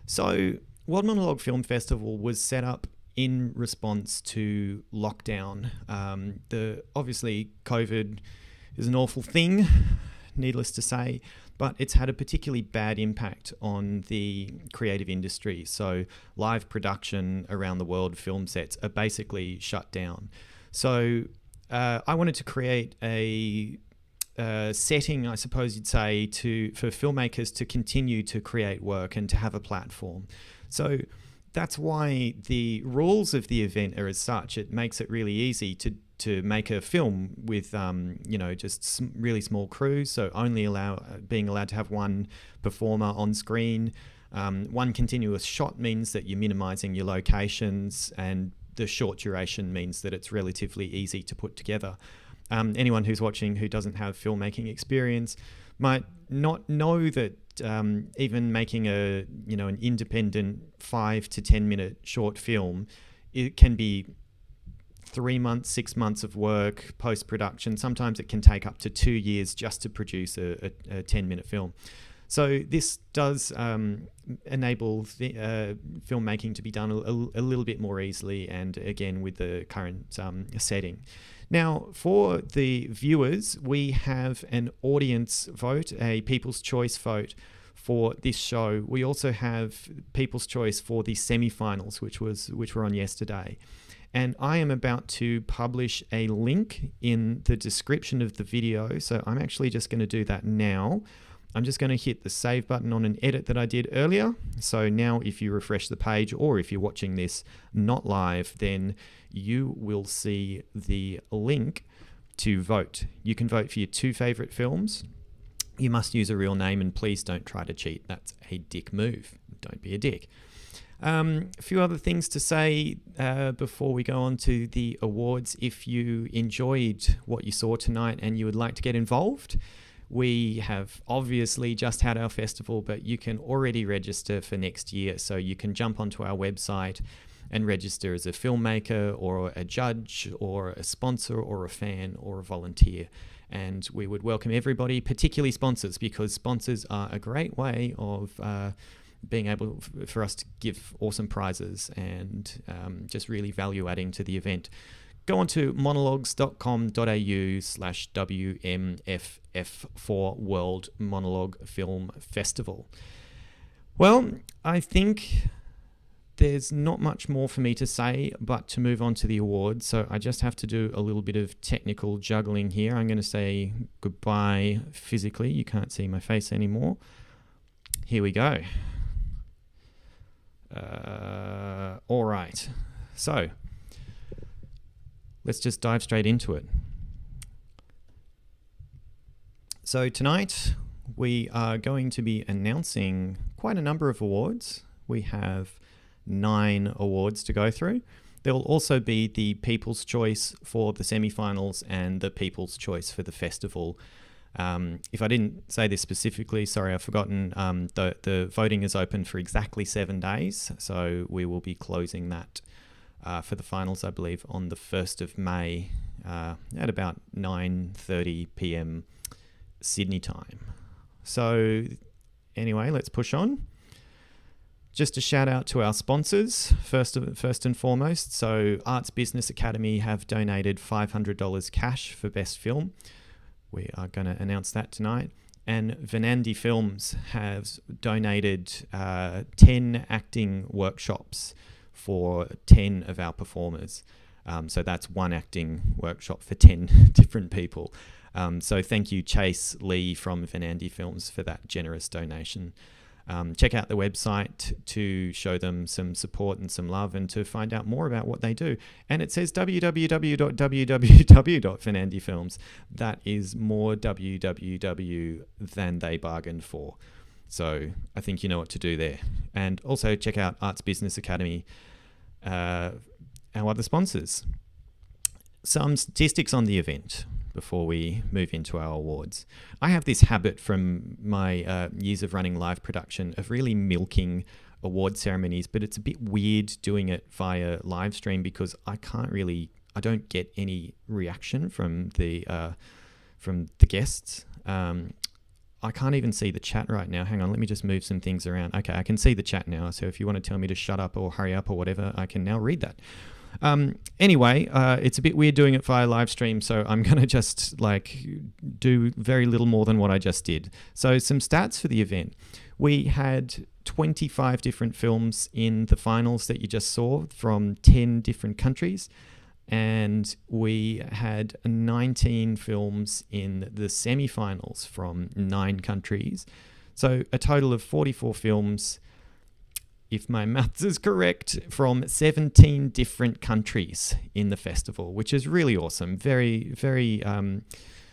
So, World Monologue Film Festival was set up in response to lockdown. Obviously, COVID is an awful thing, needless to say, but it's had a particularly bad impact on the creative industry. So, live production around the world, film sets are basically shut down. So, I wanted to create a setting, I suppose you'd say, for filmmakers to continue to create work and to have a platform. So that's why the rules of the event are as such. It makes it really easy to to make a film with just really small crews, so only being allowed to have one performer on screen. One continuous shot means that you're minimizing your locations, and the short duration means that it's relatively easy to put together. Anyone who's watching who doesn't have filmmaking experience might not know that even making an independent 5 to 10 minute short film, it can be 3 months, 6 months of work, post-production. Sometimes it can take up to 2 years just to produce a 10-minute film. So this does enable filmmaking to be done a little bit more easily, and again with the current setting. Now, for the viewers, we have an audience vote, a People's Choice vote for this show. We also have People's Choice for the semi-finals, which were on yesterday. And I am about to publish a link in the description of the video, so I'm actually just going to do that now. I'm just going to hit the save button on an edit that I did earlier. So now if you refresh the page, or if you're watching this not live, then you will see the link to vote. You can vote for your 2 favorite films. You must use a real name, and please don't try to cheat. That's a dick move. Don't be a dick. A few other things to say before we go on to the awards. If you enjoyed what you saw tonight and you would like to get involved, we have obviously just had our festival, but you can already register for next year. So you can jump onto our website and register as a filmmaker or a judge or a sponsor or a fan or a volunteer. And we would welcome everybody, particularly sponsors, because sponsors are a great way of being able for us to give awesome prizes and just really value adding to the event. Go on to monologues.com.au/WMFF for World Monologue Film Festival. Well, I think there's not much more for me to say but to move on to the awards. So I just have to do a little bit of technical juggling here. I'm going to say goodbye physically. You can't see my face anymore. Here we go. All right. So let's just dive straight into it. So tonight we are going to be announcing quite a number of awards. We have 9 awards to go through. There will also be the People's Choice for the semi-finals and the People's Choice for the festival. If I didn't say this specifically, sorry, I've forgotten. The voting is open for exactly 7 days, so we will be closing that for the finals, I believe, on the 1st of May at about 9:30 p.m. Sydney time. So anyway, let's push on. Just a shout out to our sponsors, first and foremost. So Arts Business Academy have donated $500 cash for Best Film. We are going to announce that tonight. And Venandi Films has donated 10 acting workshops for 10 of our performers. So that's one acting workshop for 10 different people. So thank you, Chase Lee from Venandi Films, for that generous donation. Check out the website to show them some support and some love and to find out more about what they do. And it says www.venandifilms. That is more www than they bargained for. So I think you know what to do there. And also check out Arts Business Academy, our other sponsors. Some statistics on the event before we move into our awards. I have this habit from my years of running live production of really milking award ceremonies, but it's a bit weird doing it via live stream because I don't get any reaction from the guests. I can't even see the chat right now. Hang on, let me just move some things around. Okay, I can see the chat now. So if you want to tell me to shut up or hurry up or whatever, I can now read that. Anyway, it's a bit weird doing it via live stream, so I'm going to just do very little more than what I just did. So some stats for the event. We had 25 different films in the finals that you just saw from 10 different countries, and we had 19 films in the semi-finals from 9 countries. So a total of 44 films. if my maths is correct, from 17 different countries in the festival, which is really awesome. Very, very,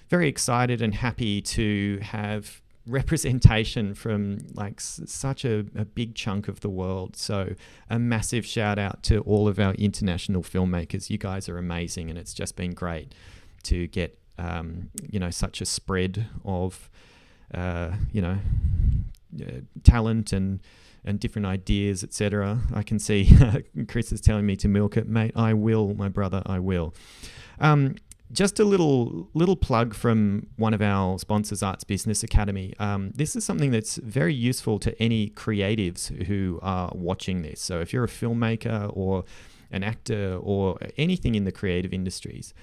very excited and happy to have representation from like such a big chunk of the world. So a massive shout out to all of our international filmmakers. You guys are amazing, and it's just been great to get such a spread of talent and different ideas, etc. I can see Chris is telling me to milk it, mate. I will, my brother, I will. Just a little plug from one of our sponsors, Arts Business Academy. This is something that's very useful to any creatives who are watching this. So if you're a filmmaker or an actor or anything in the creative industries,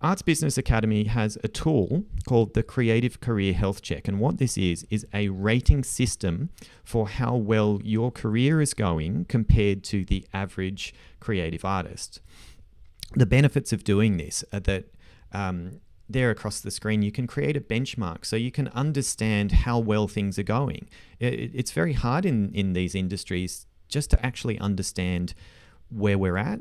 Arts Business Academy has a tool called the Creative Career Health Check. And what this is a rating system for how well your career is going compared to the average creative artist. The benefits of doing this are that there across the screen, you can create a benchmark so you can understand how well things are going. It's very hard in these industries just to actually understand where we're at.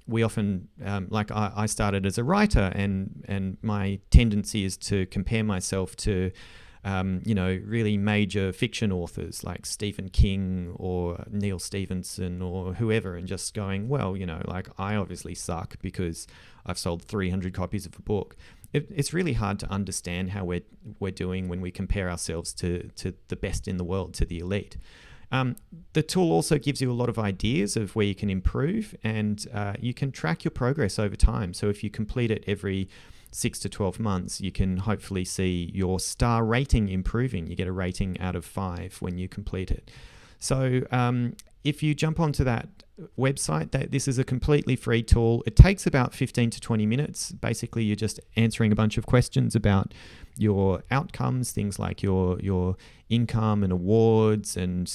We often, I started as a writer, and my tendency is to compare myself to really major fiction authors like Stephen King or Neil Stephenson or whoever, and just going, well, I obviously suck because I've sold 300 copies of a book. It's really hard to understand how we're doing when we compare ourselves to the best in the world, to the elite. The tool also gives you a lot of ideas of where you can improve, and you can track your progress over time. So if you complete it every 6 to 12 months, you can hopefully see your star rating improving. You get a rating out of 5 when you complete it. So if you jump onto that website, this is a completely free tool. It takes about 15 to 20 minutes. Basically, you're just answering a bunch of questions about your outcomes, things like your income and awards and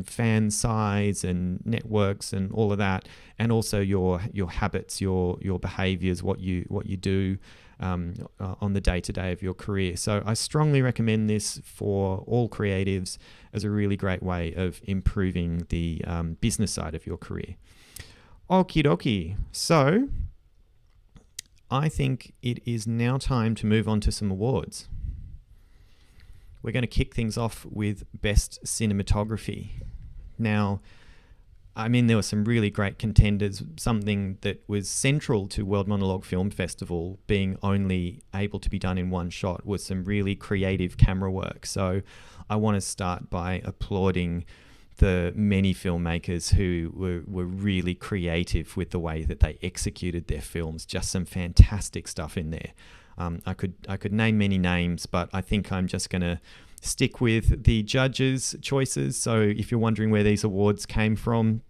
fan size and networks and all of that, and also your habits, your behaviors, what you do on the day-to-day of your career. So I strongly recommend this for all creatives as a really great way of improving the business side of your career. Okie dokie. So I think it is now time to move on to some awards. We're going to kick things off with Best Cinematography. Now, there were some really great contenders. Something that was central to World Monologue Film Festival being only able to be done in one shot was some really creative camera work. So I want to start by applauding the many filmmakers who were really creative with the way that they executed their films. Just some fantastic stuff in there. I could name many names, but I think I'm just going to stick with the judges' choices. So if you're wondering where these awards came from,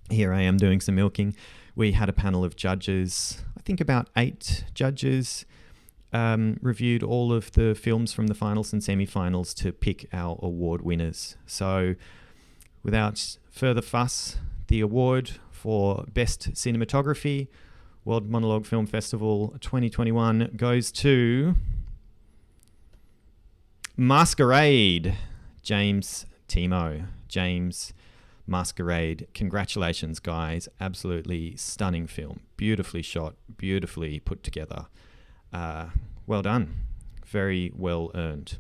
here I am doing some milking. We had a panel of judges. I think about 8 judges reviewed all of the films from the finals and semi-finals to pick our award winners. So without further fuss, the award for Best Cinematography, World Monologue Film Festival 2021 goes to Masquerade. James Masquerade. Congratulations, guys. Absolutely stunning film. Beautifully shot, beautifully put together. Well done. Very well earned.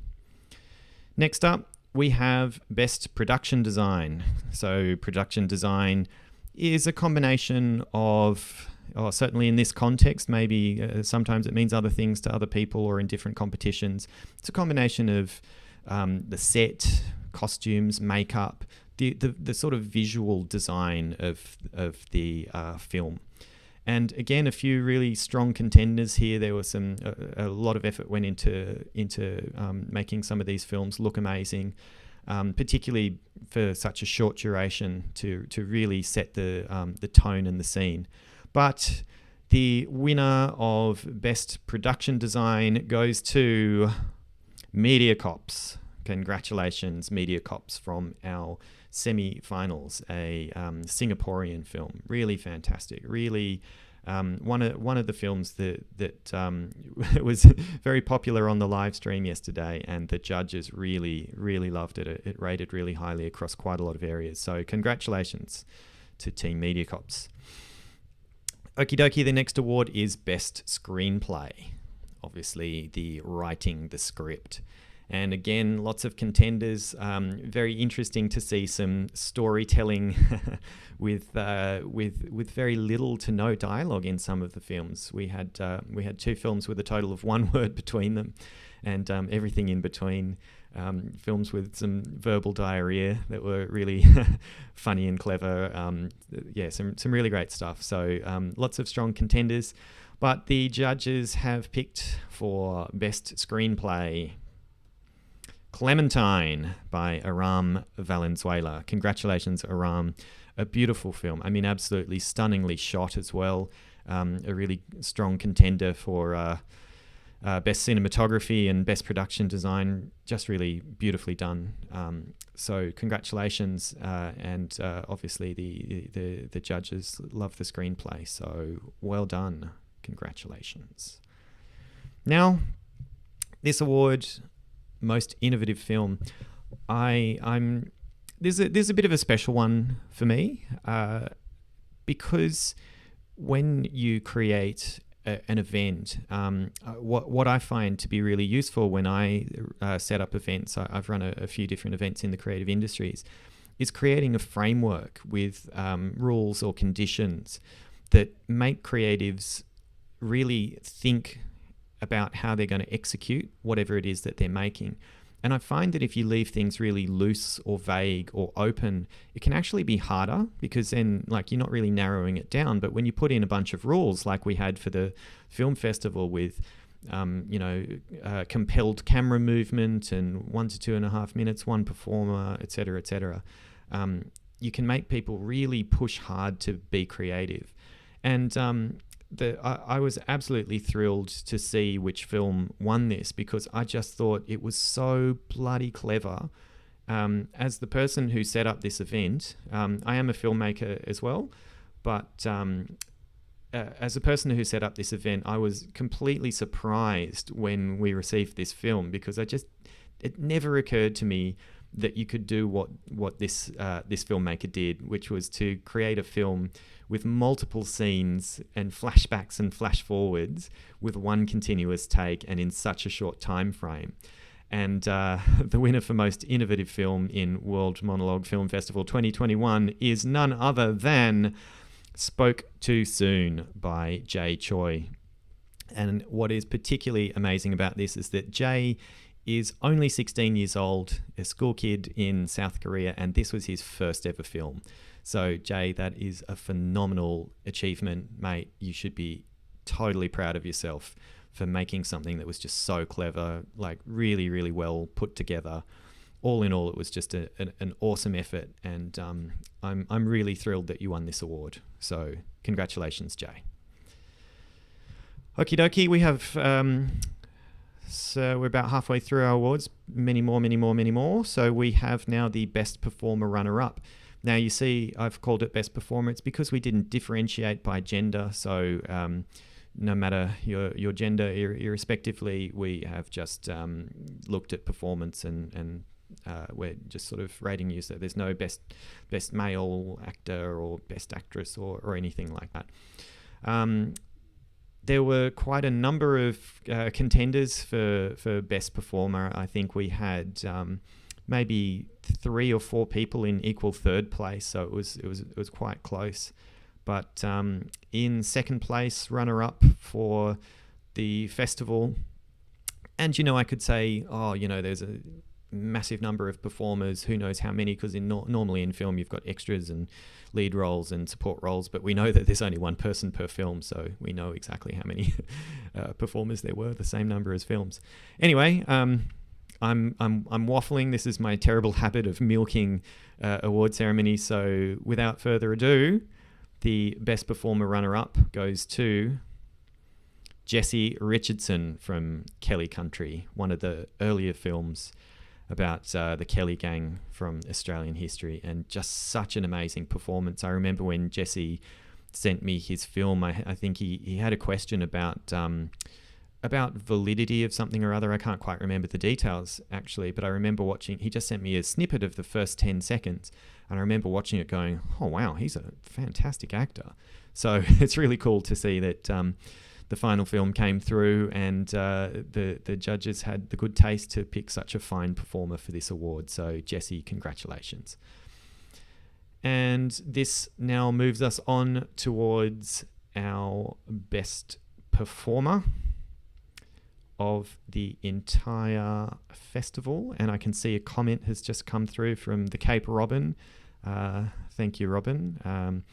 Next up, we have Best Production Design. So production design is a combination of, certainly in this context, maybe sometimes it means other things to other people or in different competitions. It's a combination of the set, costumes, makeup, the sort of visual design of the film. And again, a few really strong contenders here. There was a lot of effort went into making some of these films look amazing, particularly for such a short duration to really set the tone and the scene. But the winner of Best Production Design goes to Media Cops. Congratulations, Media Cops, from our semi-finals, a Singaporean film. Really fantastic, really One of the films that was very popular on the live stream yesterday, and the judges really loved it. It rated really highly across quite a lot of areas. So congratulations to Team Media Cops. Okie dokie, the next award is Best Screenplay. Obviously, the writing, the script. And again, lots of contenders. Very interesting to see some storytelling with very little to no dialogue in some of the films. We had 2 films with a total of 1 word between them, and everything in between. Films with some verbal diarrhea that were really funny and clever. Some really great stuff. So lots of strong contenders. But the judges have picked for Best Screenplay Clementine by Aram Valenzuela. Congratulations, Aram. A beautiful film. I mean, absolutely stunningly shot as well. A really strong contender for Best Cinematography and Best Production Design. Just really beautifully done. So congratulations. And obviously the judges love the screenplay. So well done. Congratulations. Now, this award, Most Innovative Film, there's a bit of a special one for me, because when you create an event, what I find to be really useful when I set up events, I've run a few different events in the creative industries, is creating a framework with rules or conditions that make creatives really think about how they're going to execute whatever it is that they're making. And I find that if you leave things really loose or vague or open, it can actually be harder, because then you're not really narrowing it down. But when you put in a bunch of rules like we had for the film festival with compelled camera movement and 1 to 2.5 minutes, 1 performer, etc., you can make people really push hard to be creative. And I was absolutely thrilled to see which film won this, because I just thought it was so bloody clever. As the person who set up this event, I am a filmmaker as well, but as a person who set up this event, I was completely surprised when we received this film, because it never occurred to me that you could do what this filmmaker did, which was to create a film with multiple scenes and flashbacks and flash forwards with 1 continuous take and in such a short time frame. And the winner for Most Innovative Film in World Monologue Film Festival 2021 is none other than Spoke Too Soon by Jay Choi. And what is particularly amazing about this is that Jay is only 16 years old, a school kid in South Korea, and this was his first ever film. So, Jay, that is a phenomenal achievement, mate. You should be totally proud of yourself for making something that was just so clever, really, really well put together. All in all, it was just an awesome effort, and I'm really thrilled that you won this award. So, congratulations, Jay. Okie dokie, we have... So we're about halfway through our awards. Many more. So we have now the Best Performer runner-up. Now, you see, I've called it Best Performer. It's because we didn't differentiate by gender. So no matter your gender, irrespectively, we have just looked at performance, and we're just sort of rating you. So there's no best male actor or best actress or anything like that. There were quite a number of contenders for Best Performer. I think we had maybe 3 or 4 people in equal third place, so it was quite close. But in second place, runner-up for the festival, and I could say, there's a massive number of performers, who knows how many, because normally in film you've got extras and lead roles and support roles, but we know that there's only 1 person per film, so we know exactly how many performers there were, the same number as films. Anyway, I'm waffling. This is my terrible habit of milking award ceremonies. So without further ado, the Best Performer runner-up goes to Jesse Richardson from Kelly Country, one of the earlier films about the Kelly gang from Australian history, and just such an amazing performance. I remember when Jesse sent me his film. I think he had a question about validity of something or other. I can't quite remember the details actually, but I remember watching. He just sent me a snippet of the first 10 seconds, and I remember watching it going, "Oh wow, he's a fantastic actor." So it's really cool to see that the final film came through, and the judges had the good taste to pick such a fine performer for this award. So Jesse, congratulations. And this now moves us on towards our best performer of the entire festival. And I can see a comment has just come through from the Cape Robin. Thank you, Robin.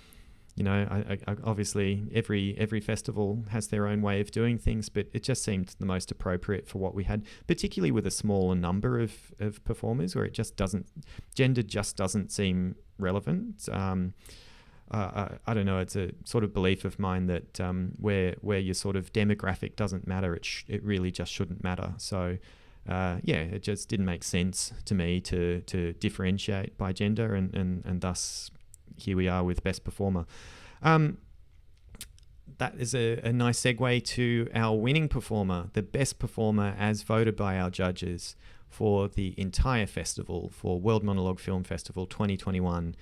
You know, I obviously every festival has their own way of doing things, but it just seemed the most appropriate for what we had, particularly with a smaller number of performers, where gender just doesn't seem relevant. I don't know, it's a sort of belief of mine that where your sort of demographic doesn't matter, it really just shouldn't matter. So it just didn't make sense to me to differentiate by gender, and thus here we are with Best Performer. That is a nice segue to our winning performer, the Best Performer as voted by our judges for the entire festival, for World Monologue Film Festival 2021.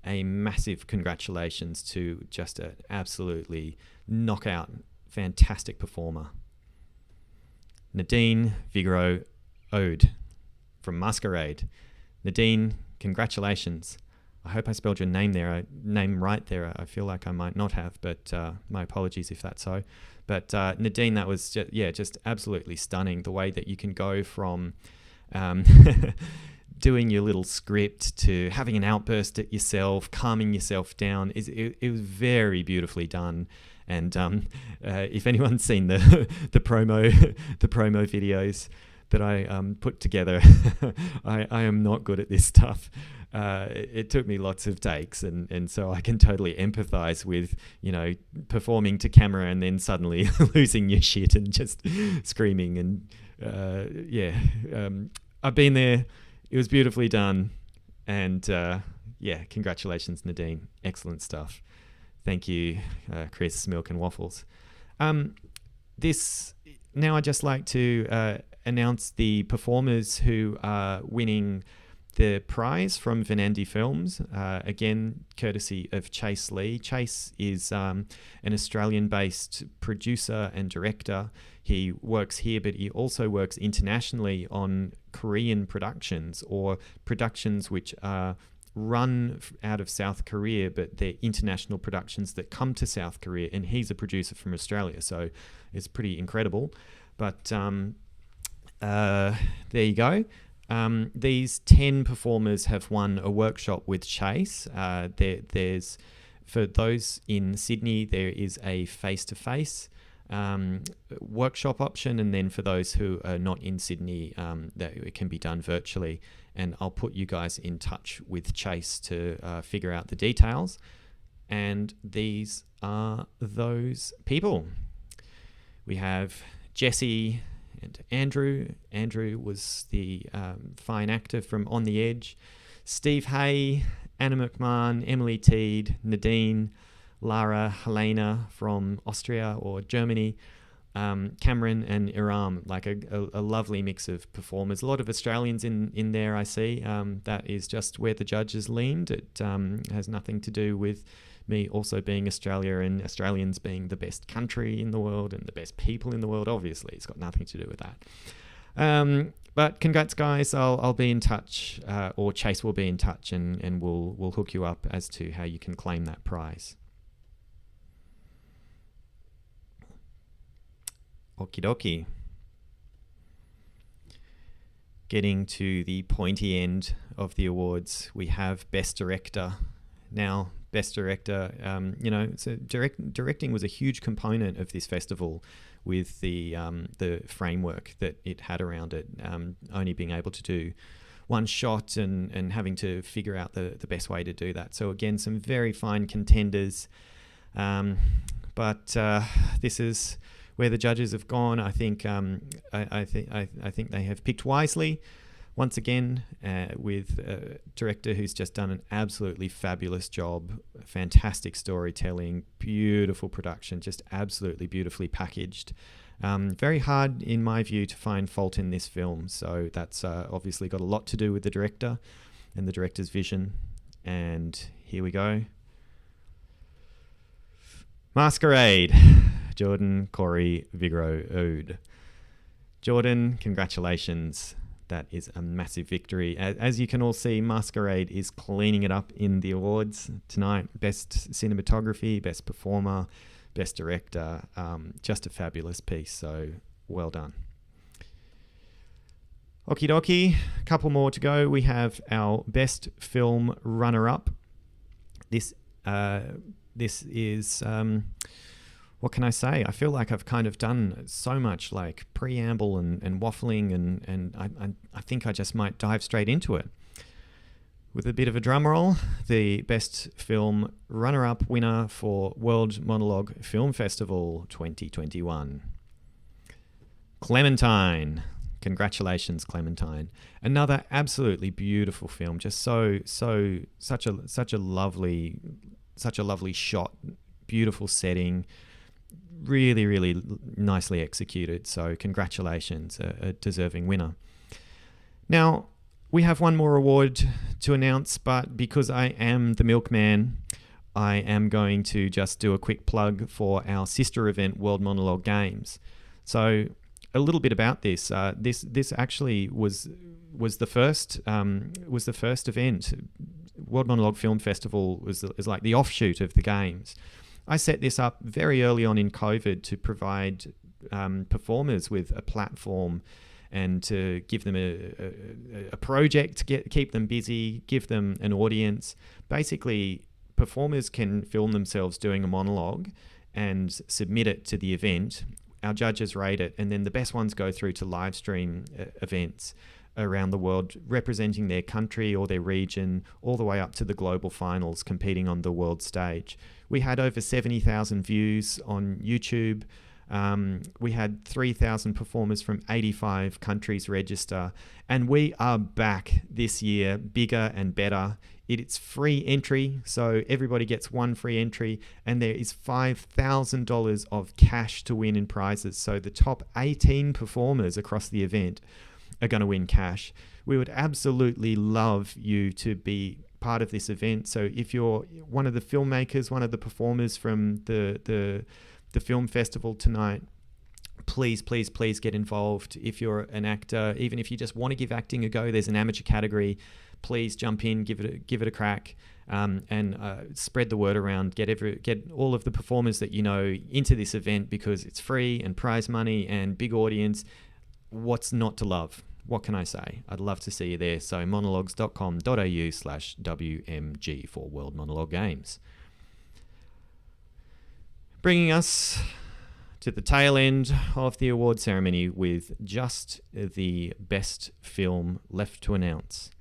A massive congratulations to just an absolutely knockout, fantastic performer. Nadine Vigero Ode from Masquerade. Nadine, congratulations. I hope I spelled your name right there. I feel like I might not have, but my apologies if that's so. But Nadine, that was just absolutely stunning. The way that you can go from doing your little script to having an outburst at yourself, calming yourself down, it was very beautifully done. And if anyone's seen the promo videos that I put together, I am not good at this stuff. It took me lots of takes, and so I can totally empathize with, you know, performing to camera and then suddenly losing your shit and just screaming. And I've been there. It was beautifully done. And congratulations, Nadine. Excellent stuff. Thank you, Chris, Milk and Waffles. Now I'd just like to announce the performers who are winning the prize from Venandi Films, again, courtesy of Chase Lee. Chase is an Australian-based producer and director. He works here, but he also works internationally on Korean productions, or productions which are run out of South Korea, but they're international productions that come to South Korea, and he's a producer from Australia, so it's pretty incredible. But there you go. These 10 performers have won a workshop with Chase. There's, for those in Sydney, there is a face-to-face workshop option, and then for those who are not in Sydney, that it can be done virtually. And I'll put you guys in touch with Chase to figure out the details. And these are those people. We have Jesse and Andrew. Andrew was the fine actor from On the Edge. Steve Hay, Anna McMahon, Emily Teed, Nadine, Lara, Helena from Austria or Germany, Cameron and Iram, like a lovely mix of performers. A lot of Australians in there, I see. That is just where the judges leaned. It has nothing to do with me also being Australia and Australians being the best country in the world and the best people in the world. Obviously, it's got nothing to do with that. But congrats, guys. I'll be in touch, or Chase will be in touch, and we'll hook you up as to how you can claim that prize. Okie dokie. Getting to the pointy end of the awards, we have Best Director. Now, Best Director, so directing was a huge component of this festival, with the framework that it had around it, only being able to do one shot and having to figure out the best way to do that. So again, some very fine contenders, but this is where the judges have gone. I think I think they have picked wisely. once again with a director who's just done an absolutely fabulous job, fantastic storytelling, beautiful production, just absolutely beautifully packaged. Very hard, in my view, to find fault in this film. So that's obviously got a lot to do with the director and the director's vision. And here we go. Masquerade, Jordan, Corey, Vigro, Ode. Jordan, congratulations. That is a massive victory. As you can all see, Masquerade is cleaning it up in the awards tonight. Best cinematography, best performer, best director. Just a fabulous piece, so well done. Okie dokie, a couple more to go. We have our best film runner-up. This is... what can I say? I feel like I've kind of done so much like preamble and waffling, and I think I just might dive straight into it. With a bit of a drum roll, the best film runner-up winner for World Monologue Film Festival 2021. Clementine. Congratulations, Clementine. Another absolutely beautiful film. Just such a lovely shot, beautiful setting. Really, really nicely executed. So congratulations, a deserving winner. Now, we have one more award to announce, but because I am the milkman, I am going to just do a quick plug for our sister event, World Monologue Games. So a little bit about this. This actually was the first event. World Monologue Film Festival is like the offshoot of the games. I set this up very early on in COVID to provide performers with a platform and to give them a project to keep them busy, give them an audience. Basically, performers can film themselves doing a monologue and submit it to the event. Our judges rate it, and then the best ones go through to live stream events around the world, representing their country or their region, all the way up to the global finals, competing on the world stage. We had over 70,000 views on YouTube. We had 3,000 performers from 85 countries register, and we are back this year, bigger and better. It's free entry, so everybody gets one free entry, and there is $5,000 of cash to win in prizes. So the top 18 performers across the event are going to win cash. We would absolutely love you to be part of this event. So if you're one of the filmmakers, one of the performers from the film festival tonight, please get involved. If you're an actor, even if you just want to give acting a go, there's an amateur category. Please jump in, give it a crack, and spread the word around. Get all of the performers that you know into this event, because it's free and prize money and big audience. What's not to love? What can I say? I'd love to see you there. So monologues.com.au/WMG for World Monologue Games. Bringing us to the tail end of the award ceremony with just the best film left to announce.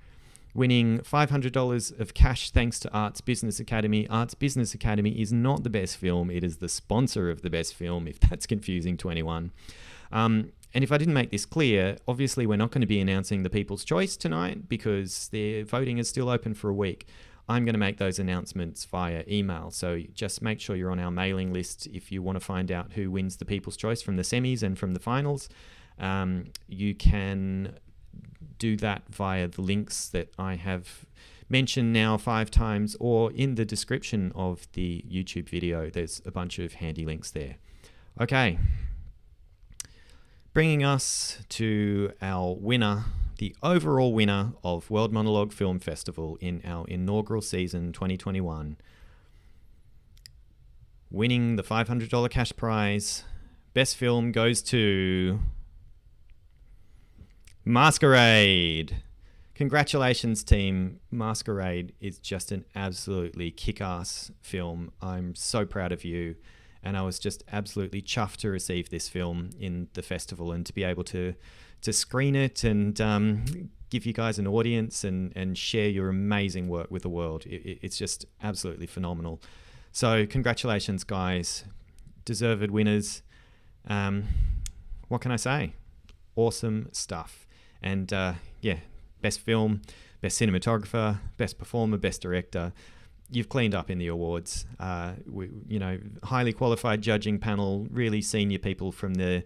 Winning $500 of cash thanks to Arts Business Academy. Arts Business Academy is not the best film. It is the sponsor of the best film, if that's confusing to anyone. And if I didn't make this clear, obviously we're not going to be announcing the People's Choice tonight because their voting is still open for a week. I'm going to make those announcements via email. So just make sure you're on our mailing list if you want to find out who wins the People's Choice from the semis and from the finals. You can do that via the links that I have mentioned now 5 times, or in the description of the YouTube video. There's a bunch of handy links there. Okay. Bringing us to our winner, the overall winner of World Monologue Film Festival in our inaugural season 2021. Winning the $500 cash prize. Best film goes to Masquerade. Congratulations, team. Masquerade is just an absolutely kick-ass film. I'm so proud of you. And I was just absolutely chuffed to receive this film in the festival and to be able to screen it and give you guys an audience and share your amazing work with the world. It's just absolutely phenomenal. So congratulations, guys. Deserved winners. What can I say? Awesome stuff. And yeah, best film, best cinematographer, best performer, best director. You've cleaned up in the awards. Highly qualified judging panel, really senior people from the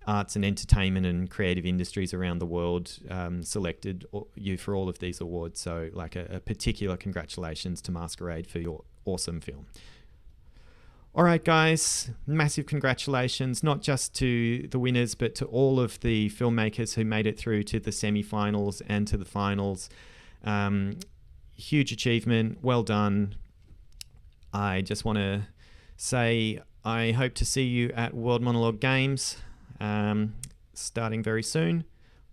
arts and entertainment and creative industries around the world selected you for all of these awards. So like a particular congratulations to Masquerade for your awesome film. All right, guys, massive congratulations, not just to the winners, but to all of the filmmakers who made it through to the semi-finals and to the finals. Huge achievement. Well done. I just want to say I hope to see you at World Monologue Games starting very soon.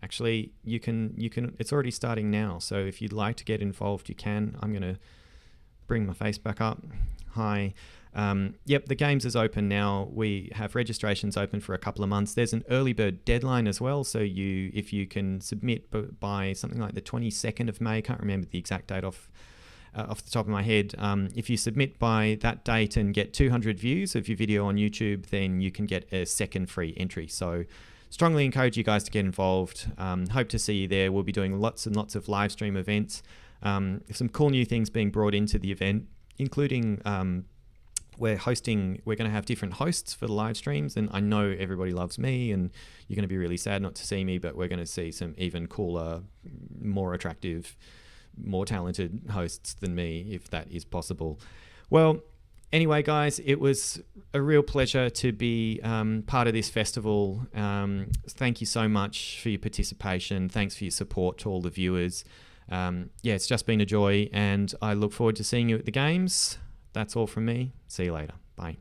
Actually, you can. It's already starting now. So if you'd like to get involved, you can. I'm going to bring my face back up. Hi. Yep, the Games is open now. We have registrations open for a couple of months. There's an early bird deadline as well, so if you can submit by something like the 22nd of May, I can't remember the exact date off the top of my head. If you submit by that date and get 200 views of your video on YouTube, then you can get a second free entry. So strongly encourage you guys to get involved. Hope to see you there. We'll be doing lots and lots of live stream events. Some cool new things being brought into the event, including we're going to have different hosts for the live streams, and I know everybody loves me, and you're going to be really sad not to see me, but we're going to see some even cooler, more attractive, more talented hosts than me, if that is possible. Well, anyway, guys, it was a real pleasure to be part of this festival. Thank you so much for your participation. Thanks for your support to all the viewers. It's just been a joy, and I look forward to seeing you at the Games. That's all from me. See you later. Bye.